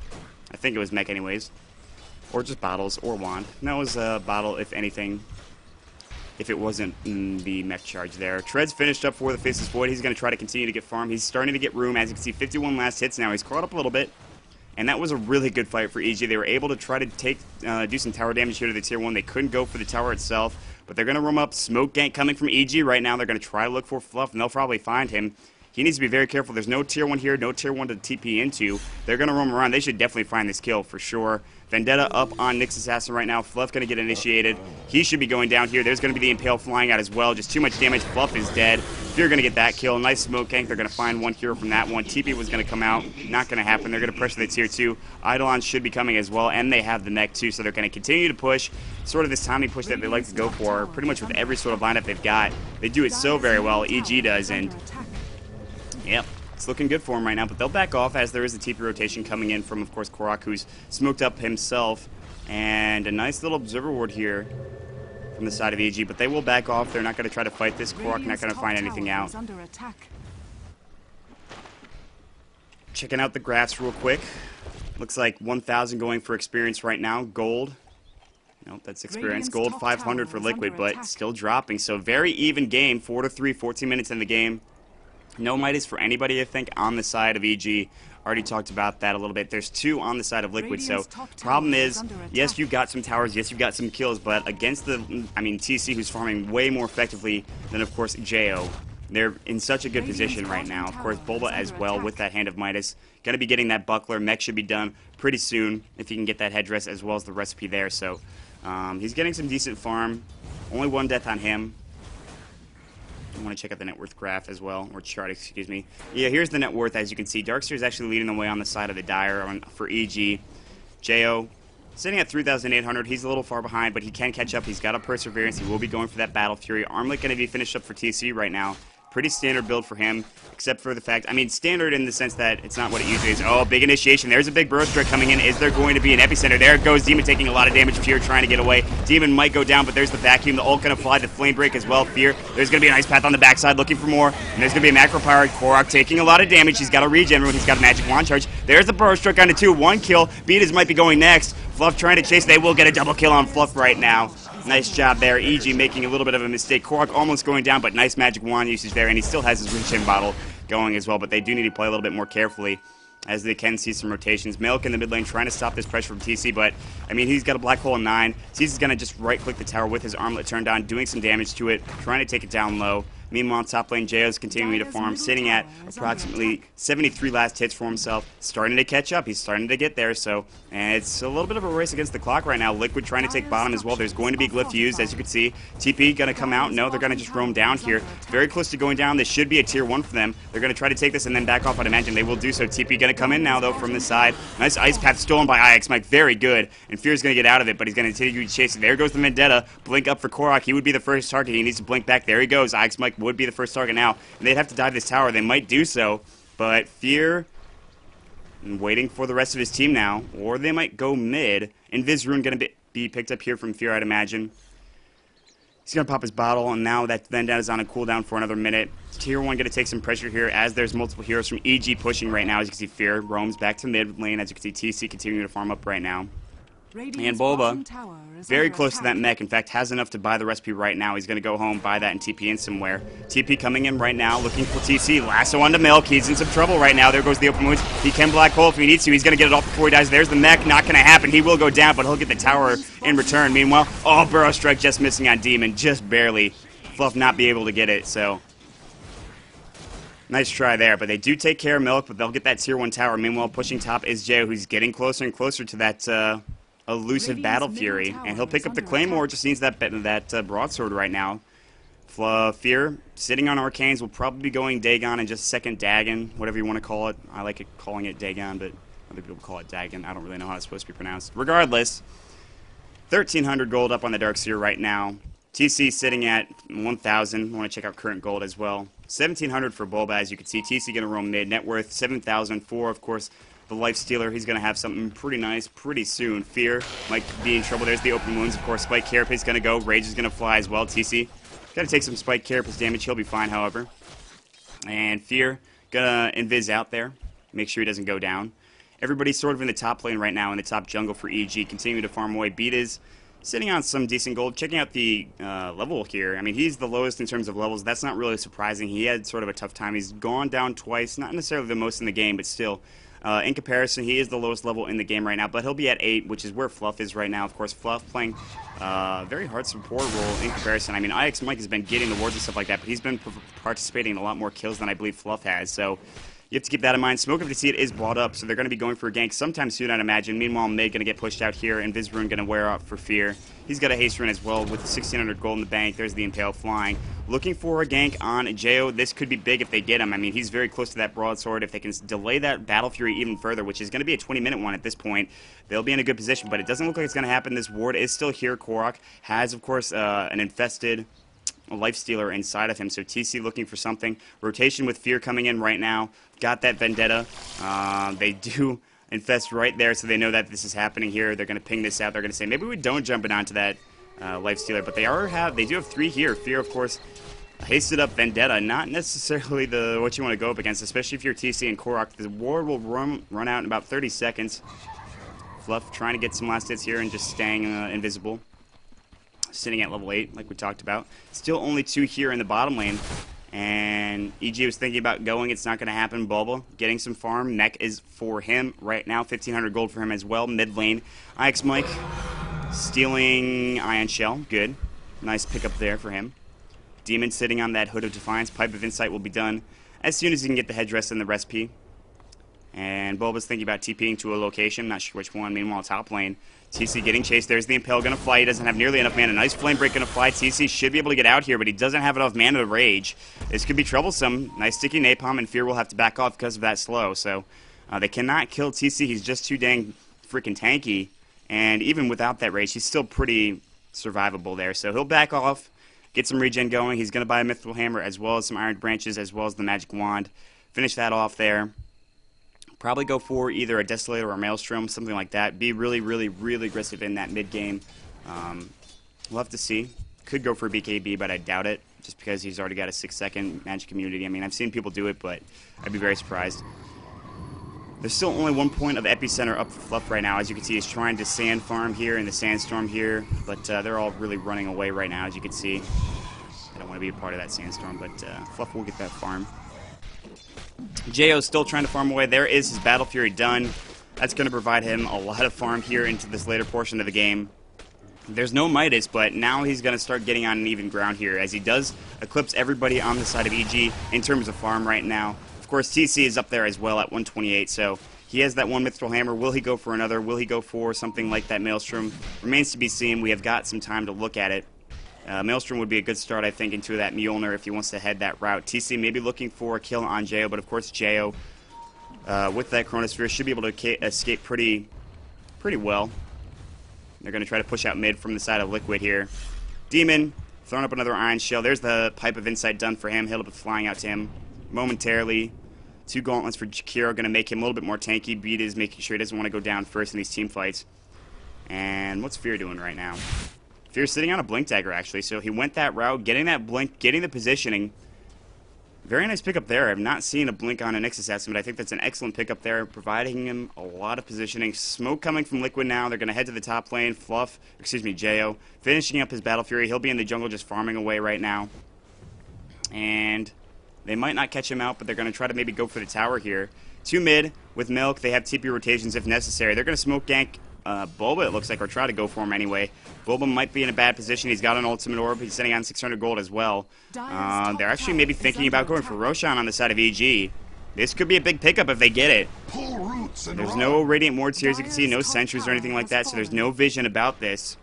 Speaker 1: I think it was mech anyways. Or just bottles or wand. No, it was a bottle, if anything. If it wasn't the mech charge there. Tread's finished up for the Faceless Void. He's going to try to continue to get farm. He's starting to get room. As you can see, 51 last hits now. He's caught up a little bit. And that was a really good fight for EG. They were able to try to do some tower damage here to the Tier 1. They couldn't go for the tower itself, but they're going to roam up. Smoke gank coming from EG right now. They're going to try to look for Fluff, and they'll probably find him. He needs to be very careful. There's no Tier 1 here, no Tier 1 to TP into. They're going to roam around. They should definitely find this kill for sure. Vendetta up on Nyx Assassin right now. Fluff going to get initiated. He should be going down here. There's going to be the Impale flying out as well. Just too much damage. Fluff is dead. Fear going to get that kill. Nice smoke gank. They're going to find one hero from that one. TP was going to come out. Not going to happen. They're going to pressure the tier 2. Eidolon should be coming as well, and they have the neck too, so they're going to continue to push. Sort of this timing push that they like to go for, pretty much with every sort of lineup they've got. They do it so very well. EG does, and yep. It's looking good for him right now, but they'll back off as there is a TP rotation coming in from, of course, Korok, who's smoked up himself. And a nice little observer ward here from the side of EG, but they will back off. They're not going to try to fight this. Korok not going to find anything out. Checking out the graphs real quick. Looks like 1,000 going for experience right now. Gold. Nope, that's experience. Gold 500 for Liquid, but still dropping. So very even game. 4-3, 14 minutes in the game. No Midas for anybody, I think, on the side of EG. Already talked about that a little bit. There's 2 on the side of Liquid, so problem is, yes, you got some towers, yes, you got some kills, but against the, TC, who's farming way more effectively than, of course, JO. They're in such a good position right now. Of course, Bulba as well with that Hand of Midas. Going to be getting that buckler. Mech should be done pretty soon if he can get that headdress as well as the recipe there. So he's getting some decent farm. Only 1 death on him. I want to check out the net worth graph as well, or chart, excuse me. Yeah, here's the net worth. As you can see, Darkseer is actually leading the way on the side of the Dire for EG. JO sitting at 3,800. He's a little far behind, but he can catch up. He's got a Perseverance. He will be going for that Battle Fury. Armlet going to be finished up for TC right now. Pretty standard build for him, except for the fact, standard in the sense that it's not what it usually is. Oh, big initiation. There's a big burst strike coming in. Is there going to be an epicenter? There it goes. Demon taking a lot of damage. Fear trying to get away. Demon might go down, but there's the vacuum. The ult going to fly. The flame break as well. Fear. There's going to be an ice path on the backside looking for more. And there's going to be a macro powered Korok taking a lot of damage. He's got a regen. He's got a magic wand charge. There's the burst strike on the 2. 1 kill. Beaters might be going next. Fluff trying to chase. They will get a double kill on Fluff right now. Nice job there. EG making a little bit of a mistake. Korok almost going down, but nice magic wand usage there, and he still has his regen bottle going as well, but they do need to play a little bit more carefully as they can see some rotations. Milk in the mid lane trying to stop this pressure from TC, but, he's got a black hole in 9. TC's going to just right-click the tower with his armlet turned on, doing some damage to it, trying to take it down low. Meanwhile, top lane, JO's continuing to farm, sitting at approximately 73 last hits for himself. Starting to catch up. He's starting to get there, so and it's a little bit of a race against the clock right now. Liquid trying to take bottom as well. There's going to be glyph used, as you can see. TP going to come out. No, they're going to just roam down here. Very close to going down. This should be a tier 1 for them. They're going to try to take this and then back off, I'd imagine. They will do so. TP going to come in now, though, from the side. Nice ice path stolen by IX Mike. Very good. And Fear's going to get out of it, but he's going to continue to chase it. There goes the Vendetta. Blink up for Korok. He would be the first target. He needs to blink back. There he goes. IX Mike would be the first target now. And they'd have to dive this tower. They might do so, but Fear waiting for the rest of his team now, or they might go mid. Invis Rune going to be picked up here from Fear, I'd imagine. He's going to pop his bottle, and now that Vendetta is on a cooldown for another minute. Tier 1 going to take some pressure here as there's multiple heroes from EG pushing right now. As you can see, Fear roams back to mid lane. As you can see, TC continuing to farm up right now. And Bulba, very close to that mech. In fact, has enough to buy the recipe right now. He's going to go home, buy that, and TP in somewhere. TP coming in right now, looking for TC. Lasso onto Milk. He's in some trouble right now. There goes the open wounds. He can black hole if he needs to. He's going to get it off before he dies. There's the mech. Not going to happen. He will go down, but he'll get the tower in return. Meanwhile, Burrow Strike just missing on Demon. Just barely. Fluff not be able to get it, so nice try there, but they do take care of Milk, but they'll get that tier 1 tower. Meanwhile, pushing top is Jay, who's getting closer and closer to that elusive Battle Fury, and he'll pick up the Claymore. Just needs that broadsword right now. Fear sitting on Arcanes will probably be going Dagon and just second Dagon, whatever you want to call it. I like calling it Dagon, but other people call it Dagon. I don't really know how it's supposed to be pronounced. Regardless, 1,300 gold up on the Darkseer right now. TC sitting at 1,000. I want to check out current gold as well. 1,700 for Bulba, as you can see. TC going to roam mid. Net worth 7,004, of course. The Life Stealer, he's going to have something pretty nice pretty soon. Fear might be in trouble. There's the open wounds, of course. Spike Carapace going to go. Rage is going to fly as well. TC got to take some Spike Carapace damage. He'll be fine, however. And Fear going to invis out there. Make sure he doesn't go down. Everybody's sort of in the top lane right now, in the top jungle for EG. Continuing to farm away. Beat is sitting on some decent gold. Checking out the level here. He's the lowest in terms of levels. That's not really surprising. He had sort of a tough time. He's gone down twice. Not necessarily the most in the game, but still. In comparison, he is the lowest level in the game right now, but he'll be at 8, which is where Fluff is right now. Of course, Fluff playing very hard support role in comparison. IX Mike has been getting the wards and stuff like that, but he's been participating in a lot more kills than I believe Fluff has. So You have to keep that in mind. Smoke, if you see it, is balled up, so they're going to be going for a gank sometime soon, I'd imagine. Meanwhile, Mid going to get pushed out here, and Vizrune going to wear out for Fear. He's got a haste run as well with 1,600 gold in the bank. There's the Impale flying. Looking for a gank on Jo. This could be big if they get him. I mean, he's very close to that broadsword. If they can delay that Battle Fury even further, which is going to be a 20-minute one at this point, they'll be in a good position, but it doesn't look like it's going to happen. This ward is still here. Korok has, of course, an infested life stealer inside of him, so TC looking for something. Rotation with Fear coming in right now. Got that Vendetta. They do infest right there, so they know that this is happening here. They're going to ping this out. They're going to say, maybe we don't jump it onto that life stealer, but they do have 3 here. Fear, of course, hasted up Vendetta. Not necessarily what you want to go up against, especially if you're TC and Korok. The ward will run out in about 30 seconds. Fluff trying to get some last hits here and just staying invisible. Sitting at level 8, like we talked about. Still only 2 here in the bottom lane. And EG was thinking about going. It's not going to happen. Bulba getting some farm. Mech is for him right now. 1,500 gold for him as well. Mid lane. IX Mike stealing Ion Shell. Good. Nice pickup there for him. Demon sitting on that Hood of Defiance. Pipe of Insight will be done as soon as he can get the headdress and the recipe. And Bulba's thinking about TPing to a location. Not sure which one. Meanwhile, top lane. TC getting chased. There's the Impale going to fly. He doesn't have nearly enough mana. Nice Flame Break going to fly. TC should be able to get out here, but he doesn't have enough mana to rage. This could be troublesome. Nice sticky Napalm, and Fear will have to back off because of that slow. So they cannot kill TC. He's just too dang freaking tanky. And even without that rage, he's still pretty survivable there. So he'll back off, get some regen going. He's going to buy a Mithril Hammer as well as some Iron Branches as well as the Magic Wand. Finish that off there. Probably go for either a Desolator or a Maelstrom, something like that. Be really, really, really aggressive in that mid game. We'll have to see. Could go for a BKB, but I doubt it, just because he's already got a 6-second Magic Immunity. I mean, I've seen people do it, but I'd be very surprised. There's still only 1 point of Epicenter up for Fluff right now. As you can see, he's trying to sand farm here in the Sandstorm here, but they're all really running away right now, as you can see. I don't want to be a part of that Sandstorm, but Fluff will get that farm. Jo still trying to farm away. There is his Battle Fury done. That's going to provide him a lot of farm here into this later portion of the game. There's no Midas, but now he's going to start getting on an even ground here, as he does eclipse everybody on the side of EG in terms of farm right now. Of course, TC is up there as well at 128, so he has that one Mithril Hammer. Will he go for another? Will he go for something like that Maelstrom? Remains to be seen. We have got some time to look at it. Maelstrom would be a good start, I think, into that Mjolnir if he wants to head that route. TC may be looking for a kill on Jo, but of course Jo, with that Chronosphere, should be able to escape pretty well. They're going to try to push out mid from the side of Liquid here. Demon, throwing up another Iron Shell. There's the Pipe of Insight done for him. He'll be flying out to him momentarily. 2 gauntlets for Jakiro, going to make him a little bit more tanky. Beat is making sure he doesn't want to go down first in these team fights. And what's Fear doing right now? Fear's sitting on a Blink Dagger, actually, so he went that route, getting that Blink, getting the positioning. Very nice pickup there. I've not seen a Blink on an Nyx Assassin, but I think that's an excellent pickup there, providing him a lot of positioning. Smoke coming from Liquid now. They're going to head to the top lane. Jo, finishing up his Battle Fury. He'll be in the jungle just farming away right now. And they might not catch him out, but they're going to try to maybe go for the tower here. 2 mid with Milk. They have TP rotations if necessary. They're going to smoke gank Bulba, it looks like, or try to go for him anyway. Bulba might be in a bad position. He's got an ultimate orb. He's sitting on 600 gold as well. They're actually maybe thinking about going for Roshan on the side of EG. This could be a big pickup if they get it. There's no Radiant Wards here, as you can see, no sentries or anything like that, so there's no vision about this.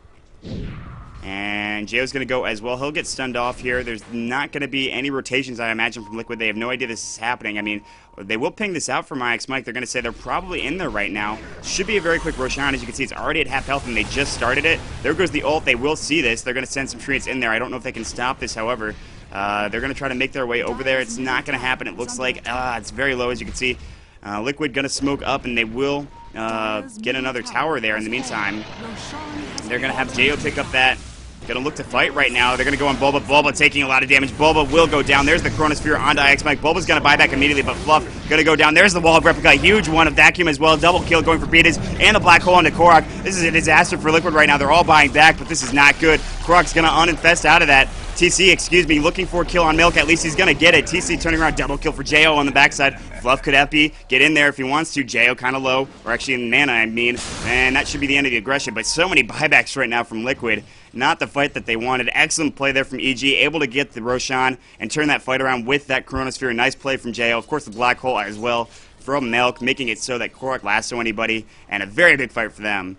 Speaker 1: And Jo's going to go as well. He'll get stunned off here. There's not going to be any rotations, I imagine, from Liquid. They have no idea this is happening. I mean, they will ping this out from IX Mike. They're going to say they're probably in there right now. Should be a very quick Roshan. As you can see, it's already at half health, and they just started it. There goes the ult. They will see this. They're going to send some treants in there. I don't know if they can stop this, however. They're going to try to make their way over there. It's not going to happen. It looks like it's very low, as you can see. Liquid going to smoke up, and they will get another tower there in the meantime. They're going to have Jo pick up that. Gonna look to fight right now. They're gonna go on Bulba. Bulba taking a lot of damage. Bulba will go down. There's the Chronosphere onto IX Mike. Bulba's gonna buy back immediately, but Fluff gonna go down. There's the Wall of Replica. Huge one of Vacuum as well. Double kill going for Beatas and the Black Hole onto Korok. This is a disaster for Liquid right now. They're all buying back, but this is not good. Korok's gonna uninfest out of that. TC, excuse me, looking for a kill on Milk. At least he's gonna get it. TC turning around, double kill for Jo on the backside. Fluff could FP, get in there if he wants to. Jo kind of low, or actually in mana, I mean. And that should be the end of the aggression, but so many buybacks right now from Liquid. not the fight that they wanted. Excellent play there from EG, able to get the Roshan and turn that fight around with that Chronosphere. Nice play from Jo. Of course, the Black Hole as well from Milk, making it so that Korok lasso anybody, and a very big fight for them.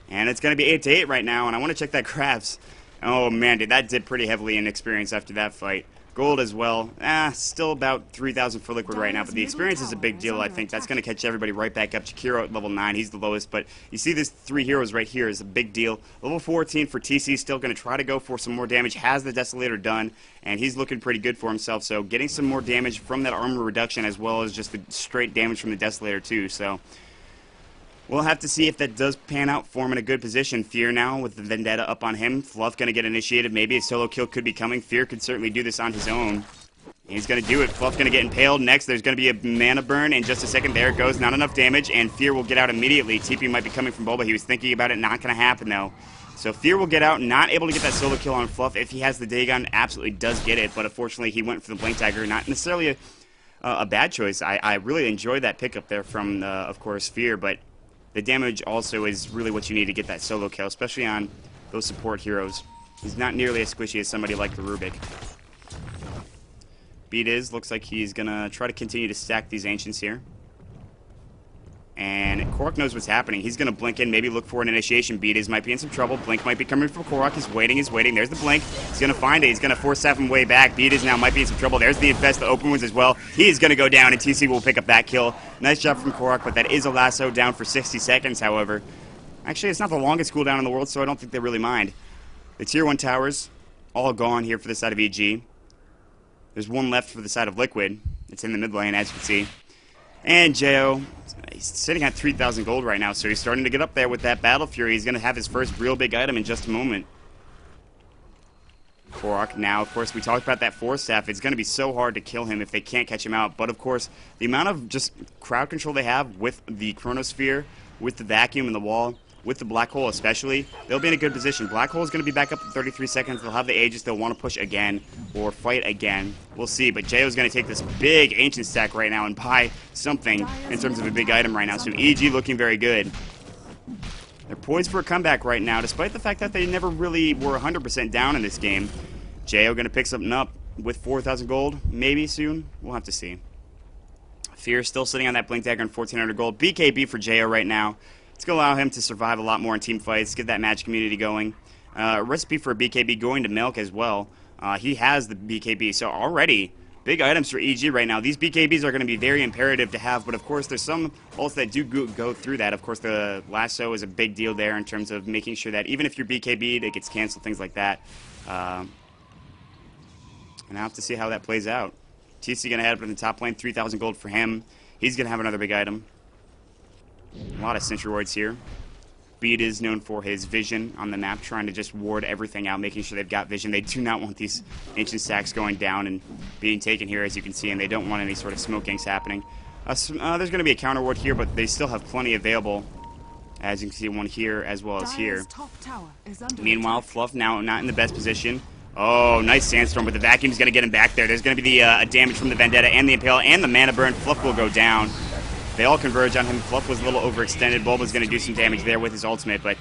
Speaker 1: And it's going to be 8-8 right now, and I want to check that Crabs. Oh, man, dude, that did pretty heavily in experience after that fight. Gold as well. Still about 3,000 for Liquid right now, but the experience is a big deal, I think. That's going to catch everybody right back up. Chikiro at level 9, he's the lowest, but you see these 3 heroes right here is a big deal. Level 14 for TC, still going to try to go for some more damage. Has the Desolator done, and he's looking pretty good for himself, so getting some more damage from that armor reduction as well as just the straight damage from the Desolator too, so we'll have to see if that does pan out for him in a good position. Fear now with the Vendetta up on him. Fluff going to get initiated. Maybe a solo kill could be coming. Fear could certainly do this on his own. He's going to do it. Fluff going to get impaled. Next, there's going to be a mana burn in just a second. There it goes. Not enough damage, and Fear will get out immediately. TP might be coming from Bulba. He was thinking about it. Not going to happen, though. So Fear will get out. Not able to get that solo kill on Fluff. If he has the Dagon, absolutely does get it, but unfortunately, he went for the Blink Dagger. Not necessarily a bad choice. I really enjoyed that pickup there from, of course, Fear, but the damage also is really what you need to get that solo kill, especially on those support heroes. He's not nearly as squishy as somebody like the Rubik. Beat is, looks like he's going to try to continue to stack these Ancients here. And Korok knows what's happening. He's going to blink in, maybe look for an initiation. Beat is might be in some trouble. Blink might be coming from Korok. He's waiting, he's waiting. There's the blink. He's going to find it. He's going to force Staff him way back. Beat is now might be in some trouble. There's the infest, the open wounds as well. He is going to go down, and TC will pick up that kill. Nice job from Korok, but that is a lasso down for 60 seconds, however. Actually, it's not the longest cooldown in the world, so I don't think they really mind. The Tier 1 towers, all gone here for the side of EG. There's one left for the side of Liquid. It's in the mid lane, as you can see. And Jo, he's sitting at 3,000 gold right now, so he's starting to get up there with that Battle Fury. He's going to have his first real big item in just a moment. Korok now, of course, we talked about that Force Staff. It's going to be so hard to kill him if they can't catch him out. But, of course, the amount of just crowd control they have with the Chronosphere, with the Vacuum and the wall, with the Black Hole especially, they'll be in a good position. Black Hole is going to be back up in 33 seconds. They'll have the Aegis. They'll want to push again or fight again. We'll see. But Jo is going to take this big Ancient stack right now and buy something in terms of a big item right now. So EG looking very good. They're poised for a comeback right now, despite the fact that they never really were 100% down in this game. Jo going to pick something up with 4,000 gold, maybe soon. We'll have to see. Fear still sitting on that Blink Dagger and 1,400 gold. BKB for Jo right now. It's going to allow him to survive a lot more in team fights, get that match community going. Recipe for a BKB going to Milk as well. He has the BKB, so already big items for EG right now. These BKBs are going to be very imperative to have, but of course there's some ults that do go through that. Of course the lasso is a big deal there in terms of making sure that even if you're BKB'd, it gets canceled, things like that. And I'll have to see how that plays out. TC going to head up in the top lane, 3,000 gold for him. He's going to have another big item. A lot of Sentry Wards here. Beat is known for his vision on the map, trying to just ward everything out, making sure they've got vision. They do not want these Ancient stacks going down and being taken here, as you can see, and they don't want any sort of smoke ganks happening. There's going to be a counter ward here, but they still have plenty available. As you can see, one here as well as here. Meanwhile, Fluff now not in the best position. Oh, nice Sandstorm, but the Vacuum's going to get him back there. There's going to be the damage from the Vendetta and the Impale and the Mana Burn. Fluff will go down. They all converge on him. Fluff was a little overextended. Bulba's going to do some damage there with his ultimate, but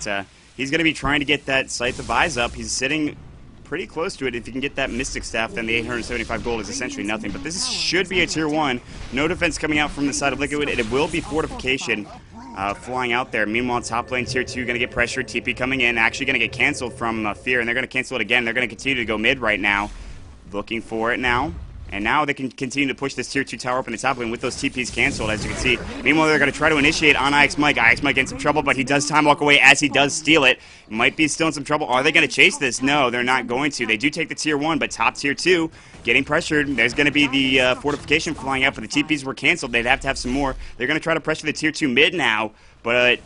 Speaker 1: he's going to be trying to get that Scythe of Eyes up. He's sitting pretty close to it. If you can get that Mystic Staff, then the 875 gold is essentially nothing. But this should be a Tier 1. No defense coming out from the side of Liquid. It will be Fortification flying out there. Meanwhile, top lane Tier 2 going to get pressured. TP coming in. Actually going to get canceled from Fear, and they're going to cancel it again. They're going to continue to go mid right now. Looking for it now. And now they can continue to push this Tier 2 tower up in the top lane with those TPs canceled, as you can see. Meanwhile, they're going to try to initiate on Ix Mike. Ix Mike in some trouble, but he does time walk away as he does steal it. Might be still in some trouble. Are they going to chase this? No, they're not going to. They do take the Tier 1, but top Tier 2 getting pressured. There's going to be the Fortification flying out, but the TPs were canceled. They'd have to have some more. They're going to try to pressure the Tier 2 mid now, but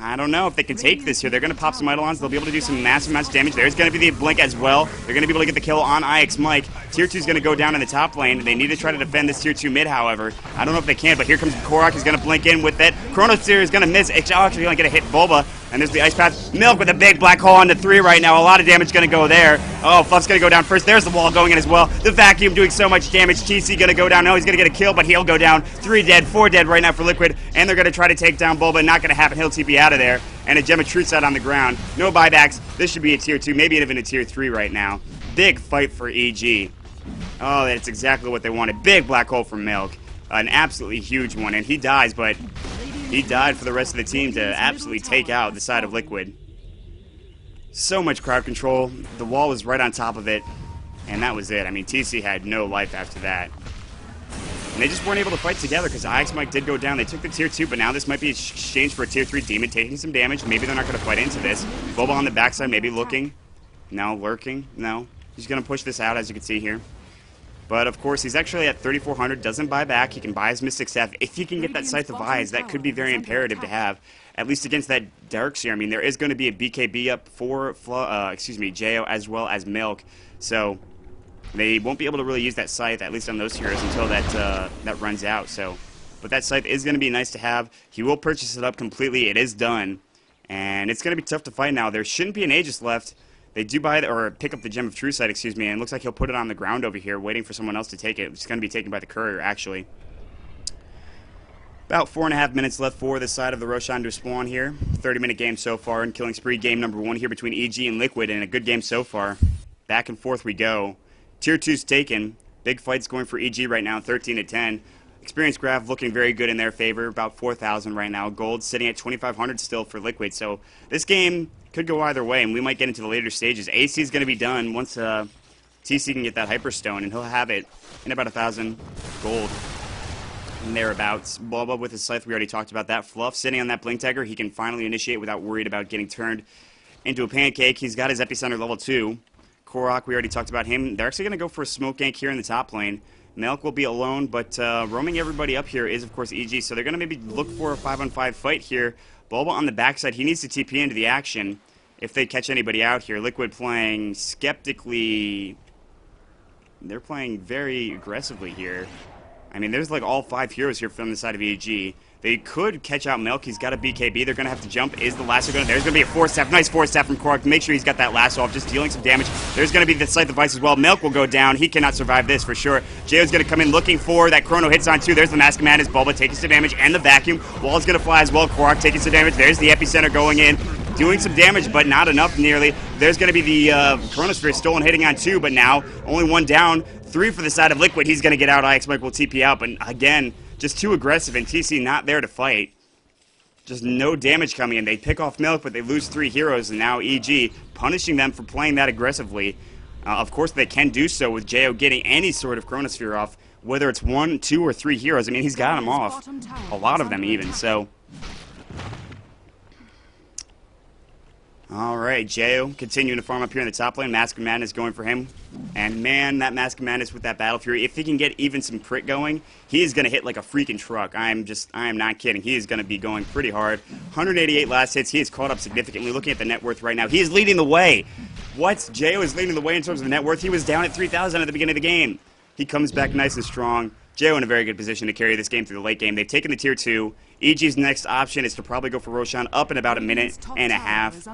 Speaker 1: I don't know if they can take this here. They're going to pop some Eidolons. They'll be able to do some massive amounts of damage. There's going to be the Blink as well. They're going to be able to get the kill on Ix Mike. Tier 2 is going to go down in the top lane. They need to try to defend this Tier 2 mid, however. I don't know if they can, but here comes Korok. He's going to blink in with it. Chronosphere is going to miss. It's actually going to get a hit Bulba. And there's the Ice Path. Milk with a big black hole on the 3 right now. A lot of damage going to go there. Oh, Fluff's going to go down first. There's the wall going in as well. The Vacuum doing so much damage. TC going to go down. No, he's going to get a kill, but he'll go down. 3 dead, 4 dead right now for Liquid. And they're going to try to take down Bulba. Not going to happen. He'll TP out of there. and a Gem of Truth out on the ground. No buybacks. This should be a tier 2, maybe even a tier 3 right now. Big fight for EG. Oh, that's exactly what they wanted. Big black hole from Milk. An absolutely huge one, and he dies, but he died for the rest of the team to absolutely take out the side of Liquid. So much crowd control. The wall was right on top of it, and that was it. I mean, TC had no life after that. And they just weren't able to fight together because IX Mike did go down. They took the tier 2, but now this might be exchanged for a tier 3 demon, taking some damage. Maybe they're not going to fight into this. Boba on the backside, maybe looking. No, lurking. No. He's going to push this out, as you can see here. But, of course, he's actually at 3,400, doesn't buy back. He can buy his Mystic Staff. If he can get that Scythe of Eyes, that could be very imperative to have, at least against that Darkseer. I mean, there is going to be a BKB up for Jo as well as Milk. So they won't be able to really use that Scythe, at least on those heroes, until that runs out. So, but that Scythe is going to be nice to have. He will purchase it up completely. It is done. And it's going to be tough to fight now. There shouldn't be an Aegis left. They do buy or pick up the Gem of True Sight, and it looks like he'll put it on the ground over here, waiting for someone else to take it. It's going to be taken by the courier, actually. About 4.5 minutes left for the side of the Roshan to spawn here. 30-minute game so far in Killing Spree, game number 1 here between EG and Liquid, and a good game so far. Back and forth we go. Tier 2's taken. Big fights going for EG right now, 13-10. Experience graph looking very good in their favor, about 4,000 right now. Gold sitting at 2,500 still for Liquid, so this game could go either way, and we might get into the later stages. AC is going to be done once TC can get that Hyperstone, and he'll have it in about 1,000 gold and thereabouts. Boba with his Scythe, we already talked about that. Fluff sitting on that Blink Dagger, he can finally initiate without worried about getting turned into a pancake. He's got his Epicenter level 2. Korok, we already talked about him. They're actually going to go for a smoke gank here in the top lane. Milk will be alone, but roaming everybody up here is, of course, EG, so they're going to maybe look for a 5-on-5 fight here. Bulba on the backside, he needs to TP into the action if they catch anybody out here. Liquid playing skeptically. They're playing very aggressively here. I mean, there's like all 5 heroes here from the side of EG. They could catch out Milk. He's got a BKB. They're going to have to jump. Is the lasso going to... There's going to be a Force Staff. Nice Force Staff from Korok. Make sure he's got that lasso off, just dealing some damage. There's going to be the Scythe Device as well. Milk will go down. He cannot survive this for sure. Jo's going to come in looking for that Chrono hits on 2. There's the Mask of Madness. Bulba taking some damage, and the Vacuum. Wall's going to fly as well. Korok taking some damage. There's the Epicenter going in, doing some damage, but not enough nearly. There's going to be the Chronosphere stolen, hitting on 2, but now only 1 down. 3 for the side of Liquid. He's going to get out. IX Mike will TP out, but again, just too aggressive, and TC not there to fight. Just no damage coming in. They pick off Milk, but they lose 3 heroes, and now EG punishing them for playing that aggressively. Of course, they can do so with Jo getting any sort of Chronosphere off, whether it's 1, 2, or 3 heroes. I mean, he's got them off. A lot of them, even. So, all right, Jo continuing to farm up here in the top lane. Mask of Madness going for him. And man, that Mask of Madness with that Battle Fury, if he can get even some crit going, he is going to hit like a freaking truck. I am not kidding. He is going to be going pretty hard. 188 last hits. He is caught up significantly. Looking at the net worth right now, he is leading the way. What? Jo is leading the way in terms of net worth. He was down at 3,000 at the beginning of the game. He comes back nice and strong. Jo in a very good position to carry this game through the late game. They've taken the tier 2. EG's next option is to probably go for Roshan up in about a minute and a half.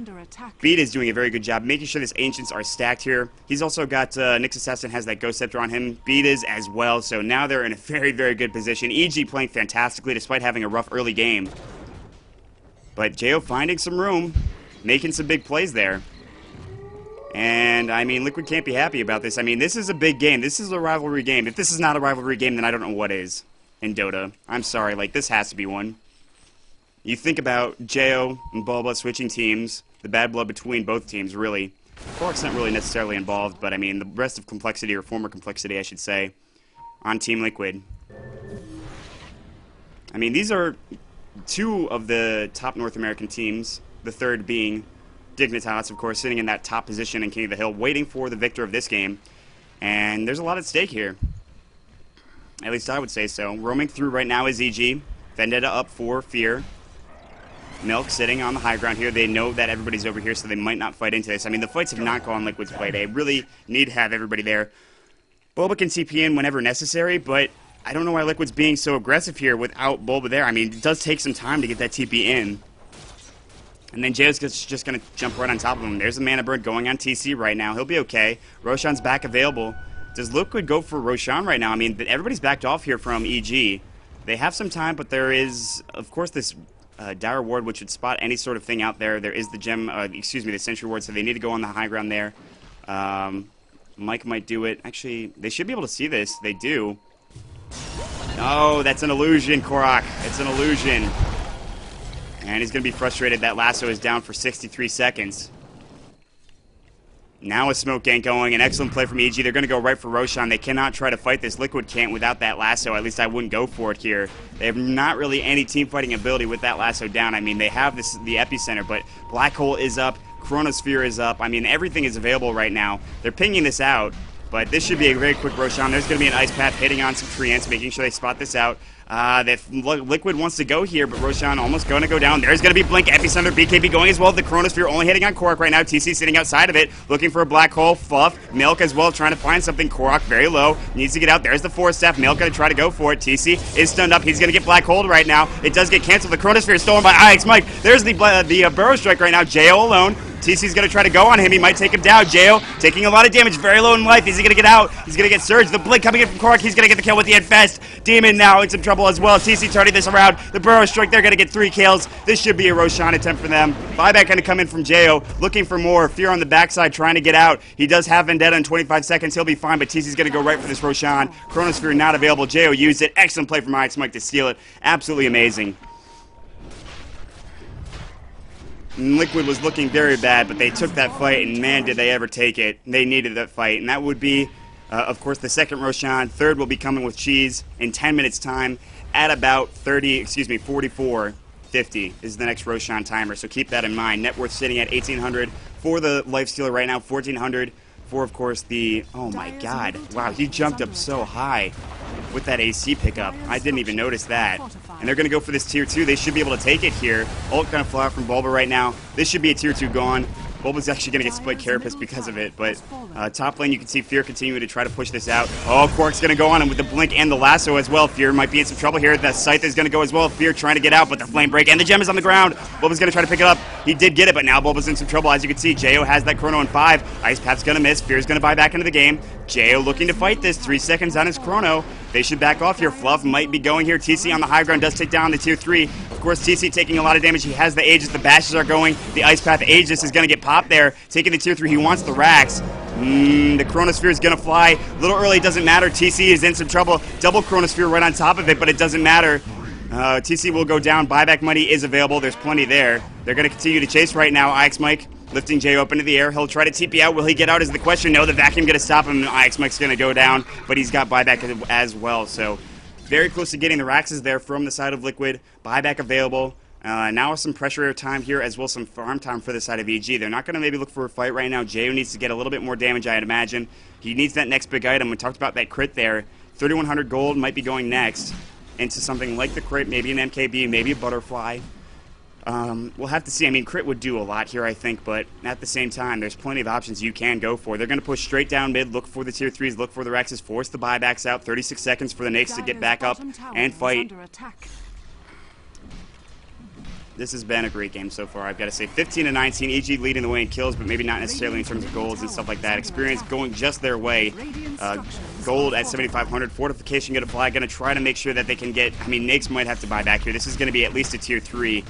Speaker 1: Beat is doing a very good job making sure these Ancients are stacked here. He's also got Nyx Assassin has that Ghost Scepter on him. Beat is as well, so now they're in a very, very good position. EG playing fantastically despite having a rough early game. But Jo finding some room, making some big plays there. And, I mean, Liquid can't be happy about this. I mean, this is a big game. This is a rivalry game. If this is not a rivalry game, then I don't know what is in Dota. I'm sorry, like, this has to be one. You think about Jo and Bulba switching teams, the bad blood between both teams, really. Korok's not really necessarily involved, but, I mean, the rest of Complexity, or former Complexity, I should say, on Team Liquid. I mean, these are 2 of the top North American teams, the third being Dignitas, of course, sitting in that top position in King of the Hill, waiting for the victor of this game. And there's a lot at stake here. At least I would say so. Roaming through right now is EG. Vendetta up for Fear. Milk sitting on the high ground here. They know that everybody's over here, so they might not fight into this. I mean, the fights have not gone Liquid's way. They really need to have everybody there. Bulba can TP in whenever necessary, but I don't know why Liquid's being so aggressive here without Bulba there. I mean, it does take some time to get that TP in. And then Jo's just going to jump right on top of him. There's a Mana Bird going on TC right now. He'll be okay. Roshan's back available. Does Liquid go for Roshan right now? I mean, everybody's backed off here from EG. They have some time, but there is, of course, this Dire Ward, which would spot any sort of thing out there. There is the gem, the Sentry Ward, so they need to go on the high ground there. Mike might do it. Actually, they should be able to see this. They do. Oh, that's an illusion, Korok. It's an illusion. And he's going to be frustrated. That lasso is down for 63 seconds. Now a smoke gank going. An excellent play from EG. They're going to go right for Roshan. They cannot try to fight this. Liquid can't without that lasso. At least I wouldn't go for it here. They have not really any team fighting ability with that lasso down. I mean, they have the epicenter, but Black Hole is up. Chronosphere is up. I mean, everything is available right now. They're pinging this out, but this should be a very quick Roshan. There's going to be an Ice Path hitting on some Treants, making sure they spot this out. Liquid wants to go here, but Roshan almost going to go down. There's going to be Blink, Epicenter, BKB going as well. The Chronosphere only hitting on Korok right now. TC sitting outside of it, looking for a Black Hole. Fluff, Milk as well, trying to find something. Korok very low, needs to get out. There's the Force Staff. Milk going to try to go for it. TC is stunned up. He's going to get Black Hole right now. It does get canceled. The Chronosphere is stolen by IX Mike. There's the Burrow Strike right now. Jo alone. TC's going to try to go on him. He might take him down. Jo taking a lot of damage. Very low in life. Is he going to get out? He's going to get Surge. The Blink coming in from Korok. He's going to get the kill with the Infest. Demon now in some trouble as well. TC turning this around. The Burrow Strike. They're going to get 3 kills. This should be a Roshan attempt for them. Buyback going to come in from Jo. Looking for more. Fear on the backside trying to get out. He does have Vendetta in 25 seconds. He'll be fine, but TC's going to go right for this Roshan. Chronosphere not available. Jo used it. Excellent play from IX Mike to steal it. Absolutely amazing. Liquid was looking very bad, but they took that fight, and man, did they ever take it. They needed that fight, and that would be, of course, the second Roshan. Third will be coming with Cheese in 10 minutes' time at about 44:50 is the next Roshan timer, so keep that in mind. Net worth sitting at 1,800 for the Lifestealer right now, 1,400 for, of course, the... Oh, my God. Wow, he jumped up so high with that AC pickup. I didn't even notice that. And they're going to go for this Tier 2. They should be able to take it here. Ult going to fly out from Bulba right now. This should be a Tier 2 gone. Bulba's actually going to get split Carapace because of it, but top lane you can see Fear continuing to try to push this out. Oh, Quark's going to go on him with the Blink and the Lasso as well. Fear might be in some trouble here. The Scythe is going to go as well. Fear trying to get out, but the Flame Break and the gem is on the ground. Bulba's going to try to pick it up. He did get it, but now Bulba's in some trouble. As you can see, Jo has that Chrono in 5. Ice Path's going to miss. Fear's going to buy back into the game. Jo looking to fight this. 3 seconds on his Chrono. They should back off here. Fluff might be going here. TC on the high ground does take down the Tier 3. Of course, TC taking a lot of damage. He has the Aegis. The Bashes are going. The Ice Path Aegis is going to get popped there. Taking the Tier 3. He wants the racks. The Chronosphere is going to fly. A little early. Doesn't matter. TC is in some trouble. Double Chronosphere right on top of it, but it doesn't matter. TC will go down. Buyback money is available. There's plenty there. They're going to continue to chase right now. IX Mike lifting Jo up into the air. He'll try to TP out. Will he get out is the question. No, the vacuum going to stop him. IX Mike's going to go down, but he's got buyback as well. So very close to getting the Raxes there from the side of Liquid. Buyback available. Now some pressure time here as well, some farm time for the side of EG. They're not going to maybe look for a fight right now. Jo needs to get a little bit more damage, I'd imagine. He needs that next big item. We talked about that crit there. 3,100 gold might be going next into something like the crit, maybe an MKB, maybe a butterfly. We'll have to see. I mean, crit would do a lot here, I think, but at the same time, there's plenty of options you can go for. They're going to push straight down mid, look for the Tier 3s, look for the Rexes, force the buybacks out. 36 seconds for the Nakes to get back up and fight. This has been a great game so far, I've got to say. 15-19, EG leading the way in kills, but maybe not necessarily in terms of golds and stuff like that. Experience going just their way. Gold at 7,500. Fortification going to fly. Going to try to make sure that they can get... I mean, Nakes might have to buy back here. This is going to be at least a Tier 3.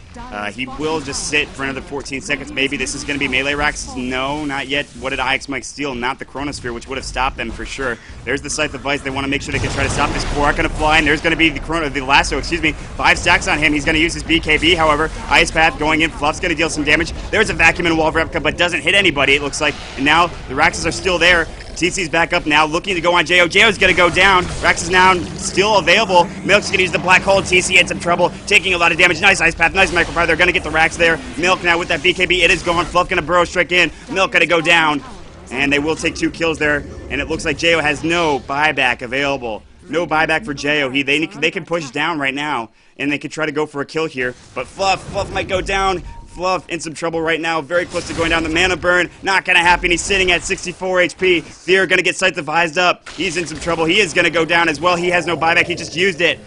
Speaker 1: He will just sit for another 14 seconds. Maybe this is going to be melee racks. No, not yet. What did IX Mike steal? Not the Chronosphere, which would have stopped them for sure. There's the Scythe of Vice. They want to make sure they can try to stop this. Korok going to fly, and there's going to be the Lasso, excuse me. 5 stacks on him. He's going to use his BKB, however. Ice Path going in. Fluff's going to deal some damage. There's a vacuum and wall replica, but doesn't hit anybody, it looks like. And now the Raxes are still there. TC's back up now, looking to go on Jo. Jo's going to go down. Rax is now still available. Milk's going to use the Black Hole. TC in some trouble, taking a lot of damage. Nice Ice Path, nice Microfire. They're going to get the Rax there. Milk now with that BKB. It is gone. Fluff going to Burrow Strike in. Milk going to go down. And they will take 2 kills there. And it looks like Jo has no buyback available. No buyback for Jo. They can push down right now, and they could try to go for a kill here. But Fluff might go down. Fluff in some trouble right now, very close to going down. The mana burn, not going to happen. He's sitting at 64 HP. Fear going to get Scythe Devised up. He's in some trouble. He is going to go down as well. He has no buyback. He just used it.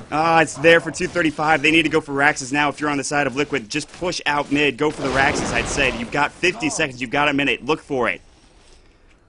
Speaker 1: It's there for 235. They need to go for Raxes now. If you're on the side of Liquid, just push out mid. Go for the Raxes, I'd say. You've got 50 seconds. You've got a minute. Look for it.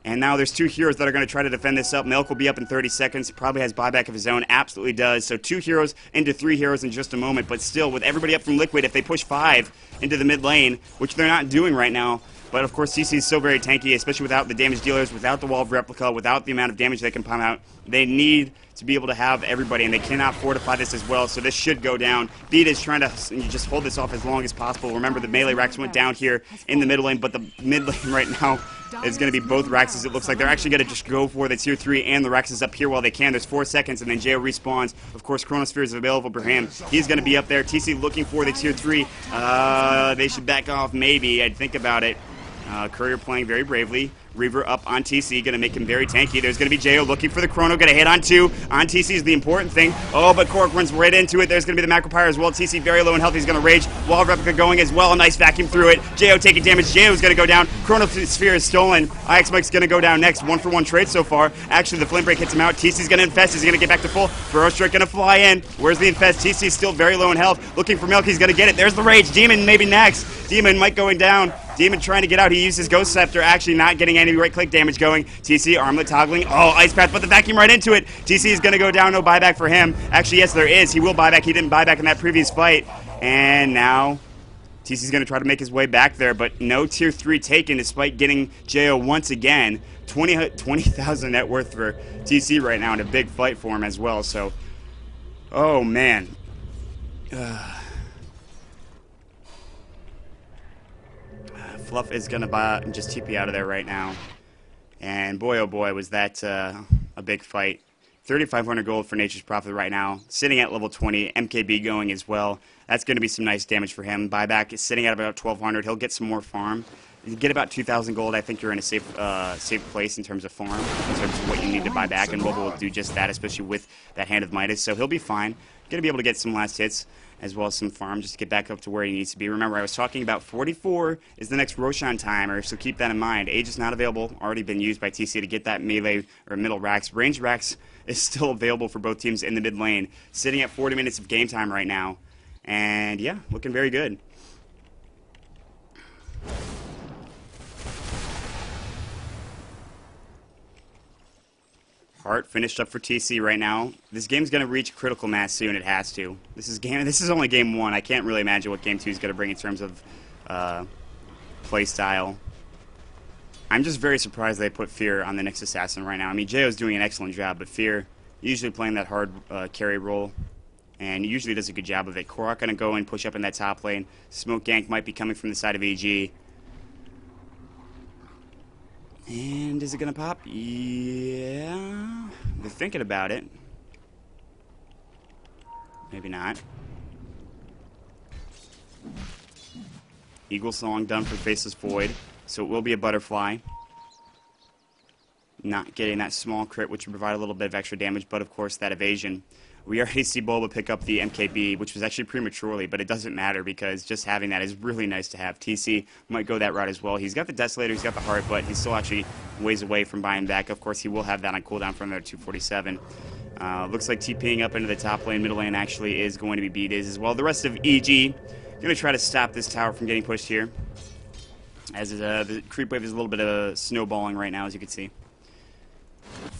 Speaker 1: And now there's 2 heroes that are going to try to defend this up. Milk will be up in 30 seconds. Probably has buyback of his own. Absolutely does. So 2 heroes into 3 heroes in just a moment. But still, with everybody up from Liquid, if they push 5 into the mid lane, which they're not doing right now. But of course, CC is so very tanky, especially without the damage dealers, without the wall of replica, without the amount of damage they can pump out. They need to be able to have everybody, and they cannot fortify this as well, so this should go down. Beat is trying to just hold this off as long as possible. Remember, the melee racks went down here in the mid lane, but the mid lane right now is going to be both Raxes. It looks like they're actually going to just go for the tier 3 and the Raxes up here while they can. There's 4 seconds, and then Jo respawns. Of course, Chronosphere is available for him. He's going to be up there. TC looking for the tier 3. They should back off, maybe. I'd think about it. Courier playing very bravely. Reaver up on TC, going to make him very tanky. There's going to be Jo looking for the Chrono, going to hit on 2. On TC is the important thing. Oh, but Korok runs right into it. There's going to be the Macropyre as well. TC very low in health. He's going to rage. Wall of Replica going as well. A nice vacuum through it. Jo taking damage. Jo's going to go down. Chronosphere is stolen. IX Mike's going to go down next. 1-for-1 trade so far. Actually, the Flame Break hits him out. TC's going to infest. He's going to get back to full. Burrow Strike going to fly in. Where's the infest? TC's still very low in health. Looking for Milk. He's going to get it. There's the rage. Demon maybe next. Demon might going down. Demon trying to get out. He used his Ghost Scepter, actually not getting any right-click damage going. TC, armlet toggling. Oh, Ice Path, but the vacuum right into it. TC is going to go down. No buyback for him. Actually, yes, there is. He will buy back. He didn't buy back in that previous fight. And now TC's going to try to make his way back there, but no tier 3 taken despite getting Jo once again. 20,000 net worth for TC right now, and a big fight for him as well. So, oh, man. Fluff is going to buy and just TP out of there right now. And boy, oh boy, was that a big fight. 3,500 gold for Nature's Prophet right now. Sitting at level 20. MKB going as well. That's going to be some nice damage for him. Buyback is sitting at about 1,200. He'll get some more farm. You get about 2,000 gold. I think you're in a safe place in terms of farm, in terms of what you need to buy back. And Mobile will do just that, especially with that Hand of Midas. So he'll be fine. Going to be able to get some last hits, as well as some farm, just to get back up to where he needs to be. Remember, I was talking about 44 is the next Roshan timer, so keep that in mind. Age is not available, already been used by TC to get that melee or middle racks. Range racks is still available for both teams in the mid lane, sitting at 40 minutes of game time right now. And yeah, looking very good. Heart finished up for TC right now. This game's going to reach critical mass soon. It has to. This is only game 1. I can't really imagine what game 2 is going to bring in terms of play style. I'm just very surprised they put Fear on the next assassin right now. I mean, Jo's doing an excellent job, but Fear usually playing that hard carry role, and he usually does a good job of it. Korok going to go and push up in that top lane. Smoke gank might be coming from the side of EG. And is it going to pop? Yeah. They're thinking about it. Maybe not. Eagle Song done for Faceless Void. So it will be a butterfly. Not getting that small crit, which would provide a little bit of extra damage, but of course that evasion. We already see Bulba pick up the MKB, which was actually prematurely, but it doesn't matter because just having that is really nice to have. TC might go that route as well. He's got the Desolator, he's got the Heart, but he's still actually ways away from buying back. Of course, he will have that on cooldown from there, 247. Looks like TPing up into the top lane, middle lane actually is going to be beat as well. The rest of EG going to try to stop this tower from getting pushed here, as the creep wave is a little bit of snowballing right now, as you can see.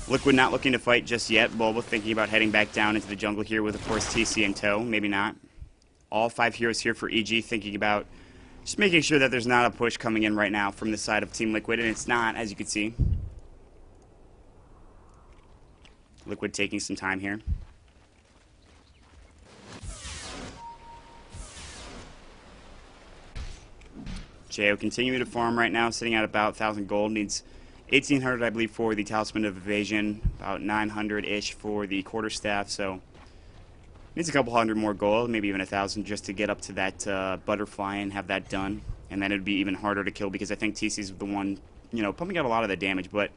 Speaker 1: Liquid not looking to fight just yet. Bulba thinking about heading back down into the jungle here with, of course, TC in tow. Maybe not. All 5 heroes here for EG thinking about just making sure that there's not a push coming in right now from the side of Team Liquid, and it's not, as you can see. Liquid taking some time here. Jo continuing to farm right now, sitting at about 1,000 gold. Needs 1,800, I believe, for the Talisman of Evasion, about 900-ish for the Quarterstaff, so needs a couple hundred more gold, maybe even 1,000, just to get up to that butterfly and have that done. And then it would be even harder to kill because I think TC's the one, you know, pumping out a lot of the damage. But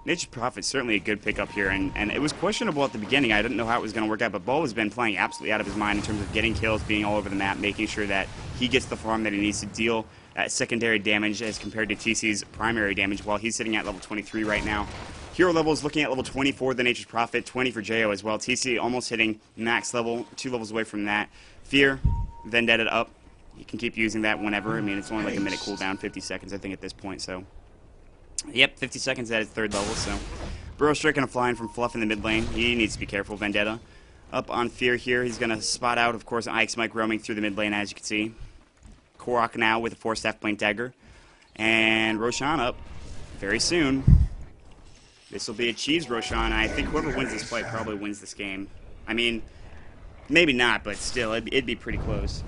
Speaker 1: Nature's Prophet's certainly a good pickup here, and it was questionable at the beginning. I didn't know how it was going to work out, but Bull has been playing absolutely out of his mind in terms of getting kills, being all over the map, making sure that he gets the farm that he needs to deal at secondary damage as compared to TC's primary damage, while he's sitting at level 23 right now. Hero level is looking at level 24, the Nature's Prophet, 20 for Jo as well. TC almost hitting max level, 2 levels away from that. Fear, Vendetta up. You can keep using that whenever. I mean, it's only like a minute cooldown, 50 seconds, I think, at this point, so Yep, 50 seconds at his third level, so... Burrow Strike gonna fly in from Fluff in the mid lane. He needs to be careful. Vendetta up on Fear here. He's gonna spot out, of course, Ike's Mike roaming through the mid lane, as you can see. Korok now with a 4-staff Blink Dagger. And Roshan up very soon. This will be a cheese Roshan. I think whoever wins this fight probably wins this game. I mean, maybe not, but still, it'd be pretty close.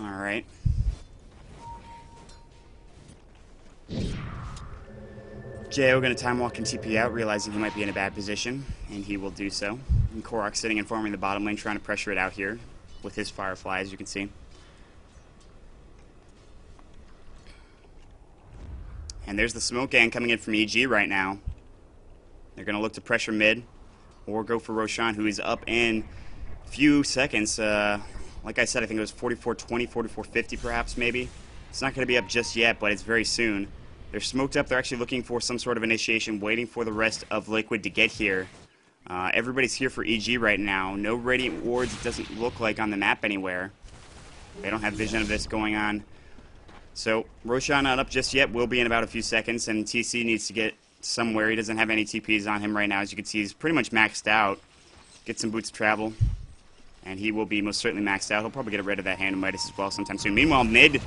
Speaker 1: Alright. Jo going to time walk and TP out, realizing he might be in a bad position, and he will do so. And Korok sitting and farming the bottom lane, trying to pressure it out here with his Firefly, as you can see. And there's the smoke gang coming in from EG right now. They're going to look to pressure mid, or go for Roshan, who is up in a few seconds. Like I said, I think it was 44-20, 44-50 perhaps, maybe. It's not going to be up just yet, but it's very soon. They're smoked up. They're actually looking for some sort of initiation, waiting for the rest of Liquid to get here. Everybody's here for EG right now. No Radiant Wards, it doesn't look like, on the map anywhere. They don't have vision of this going on. So, Roshan not up just yet. Will be in about a few seconds, and TC needs to get somewhere. He doesn't have any TPs on him right now. As you can see, he's pretty much maxed out. Get some boots of travel. And he will be most certainly maxed out. He'll probably get rid of that Hand of Midas as well sometime soon. Meanwhile, mid,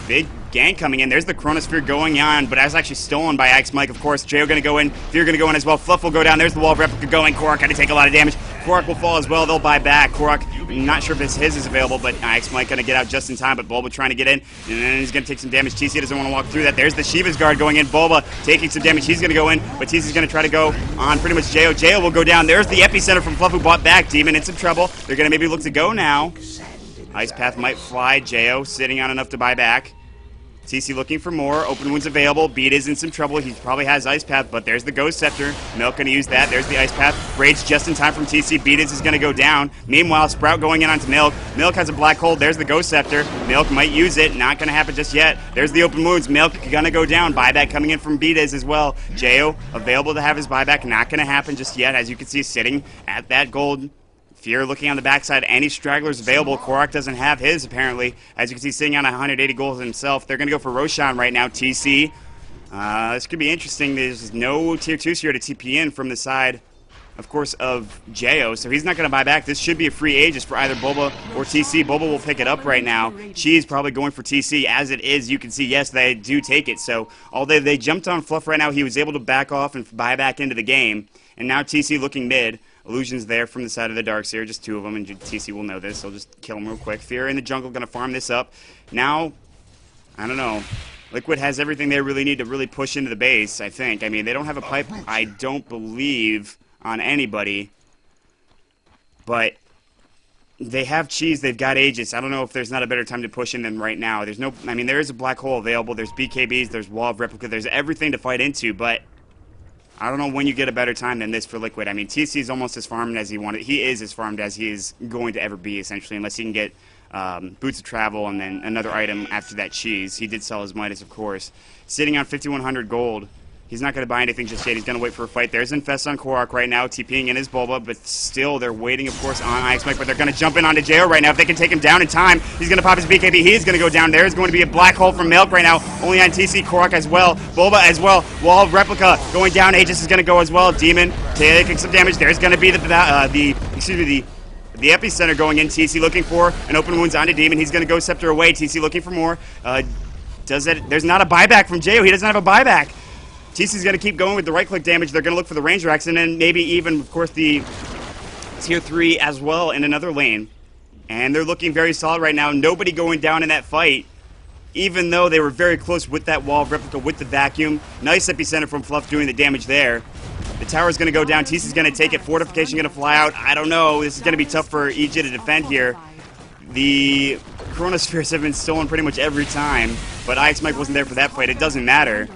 Speaker 1: big gank coming in. There's the Chronosphere going on, but that's actually stolen by Ike's Mike, of course. Jo going to go in. Fear going to go in as well. Fluff will go down. There's the Wall of Replica going. Korok going to take a lot of damage. Korok will fall as well. They'll buy back. Korok, not sure if his is available, but Ike's Mike going to get out just in time. But Bulba trying to get in, and then he's going to take some damage. TC doesn't want to walk through that. There's the Shiva's Guard going in. Bulba taking some damage. He's going to go in, but TC's going to try to go on pretty much Jo. Jo will go down. There's the Epicenter from Fluff, who bought back. Demon in some trouble. They're going to maybe look to go now. Ice Path might fly. Jo sitting on enough to buy back. TC looking for more. Open wounds available. Beat is in some trouble. He probably has Ice Path, but there's the Ghost Scepter. Milk going to use that. There's the Ice Path. Rage just in time from TC. Beat is going to go down. Meanwhile, Sprout going in onto Milk. Milk has a Black Hole. There's the Ghost Scepter. Milk might use it. Not going to happen just yet. There's the open wounds. Milk going to go down. Buyback coming in from Beat is as well. Jo available to have his buyback. Not going to happen just yet. As you can see, sitting at that gold. Fear looking on the backside. Any stragglers available. Korok doesn't have his, apparently. As you can see, sitting on 180 gold himself. They're going to go for Roshan right now. TC. This could be interesting. There's no tier 2s here to TP in from the side, of course, of Jo. So he's not going to buy back. This should be a free Aegis for either Bulba or TC. Bulba will pick it up right now. Cheese probably going for TC. As it is, you can see, yes, they do take it. So although they jumped on Fluff right now, he was able to back off and buy back into the game. And now TC looking mid. Illusion's there from the side of the Darkseer, just two of them, and TC will know this. He'll just kill him real quick. Fear in the jungle, going to farm this up. Now, I don't know. Liquid has everything they really need to really push into the base, I think. I mean, they don't have a pipe, I don't believe, on anybody. But they have cheese, they've got Aegis. I don't know if there's not a better time to push in than right now. There's no, I mean, there is a Black Hole available. There's BKBs, there's Wall of Replica, there's everything to fight into, but I don't know when you get a better time than this for Liquid. I mean, TC is almost as farmed as he wanted. He is as farmed as he is going to ever be, essentially, unless he can get Boots of Travel and then another item after that cheese. He did sell his Midas, of course. Sitting on 5,100 gold. He's not going to buy anything just yet. He's going to wait for a fight. There's Infest on Korok right now, TPing in his Bulba, but still they're waiting, of course, on Ike's Mike, but they're going to jump in onto Jo right now. If they can take him down in time, he's going to pop his BKB. He is going to go down. There is going to be a Black Hole from Milk right now, only on TC. Korok as well. Bulba as well. Wall of Replica going down. Aegis is going to go as well. Demon taking some damage. There's going to be the Epicenter going in. TC looking for an open wounds onto Demon. He's going to go Scepter away. TC looking for more. There's not a buyback from Jo. He doesn't have a buyback. TC's going to keep going with the right-click damage. They're going to look for the range racks, and then maybe even, of course, the tier 3 as well in another lane. And they're looking very solid right now. Nobody going down in that fight, even though they were very close with that Wall of Replica, with the vacuum. Nice Epicenter from Fluff doing the damage there. The tower's going to go down. TC's going to take it. Fortification going to fly out. I don't know. This is going to be tough for EG to defend here. The Chronospheres have been stolen pretty much every time, but Ike's Mike wasn't there for that fight. It doesn't matter.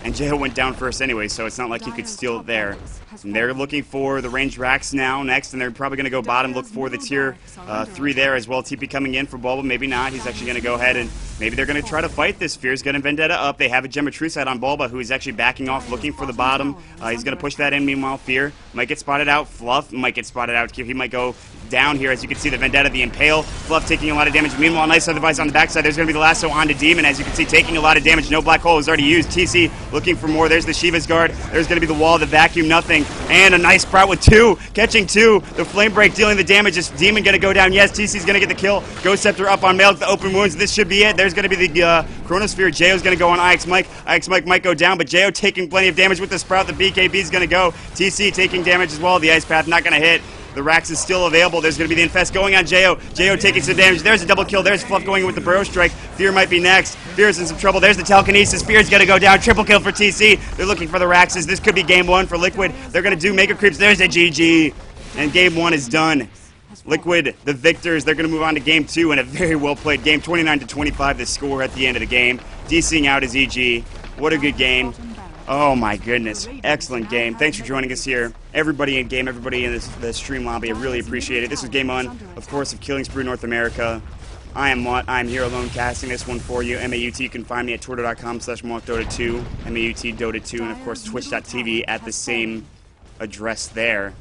Speaker 1: And Jo went down first anyway, so it's not like he could steal it there. And they're looking for the range racks now next, and they're probably going to go bottom, look for the tier 3 there as well. TP coming in for Bulba, maybe not. He's actually going to go ahead and maybe they're going to try to fight this. Fear's going to Vendetta up. They have a Gematrucite on Bulba, who is actually backing off, looking for the bottom. He's going to push that in. Meanwhile, Fear might get spotted out. Fluff might get spotted out. He might go down here. As you can see, the Vendetta, the Impale, Fluff taking a lot of damage. Meanwhile, nice device on the backside. There's going to be the lasso onto Demon. As you can see, taking a lot of damage. No Black Hole is already used. TC looking for more. There's the Shiva's Guard. There's going to be the wall, the vacuum, nothing. And a nice Sprout with 2, catching 2. The Flame Break dealing the damage. Is Demon going to go down? Yes, TC's going to get the kill. Ghost Scepter up on Mail, the open wounds. This should be it. There's going to be the Chronosphere. Jo's going to go on IX Mike. IX Mike might go down, but Jo taking plenty of damage with the Sprout. The BKB is going to go. TC taking damage as well. The Ice Path not going to hit. The Rax is still available. There's going to be the Infest going on Jo. Jo taking some damage. There's a double kill. There's Fluff going with the Burrow Strike. Fear might be next. Fear's in some trouble. There's the Telekinesis. Fear's going to go down. Triple kill for TC. They're looking for the Raxes. This could be game 1 for Liquid. They're going to do Mega Creeps. There's a GG. And game 1 is done. Liquid, the victors, they're going to move on to game 2 and a very well played game. 29-25 the score at the end of the game. DCing out is EG. What a good game. Oh my goodness. Excellent game. Thanks for joining us here. Everybody in game, everybody in the stream lobby, I really appreciate it. This was game 1, of course, of Killing Spree North America. I am Maut. I'm here alone casting this one for you. MAUT, you can find me at twitter.com/MautDota2, MAUT Dota2, and of course twitch.tv at the same address there.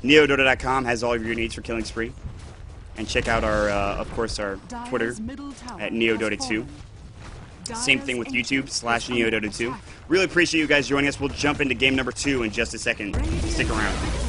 Speaker 1: NeoDota.com has all of your needs for Killing Spree. And check out our, of course, our Twitter at NeoDota2. Same thing with YouTube /NeoDota2. Really appreciate you guys joining us. We'll jump into game number 2 in just a second. Stick around.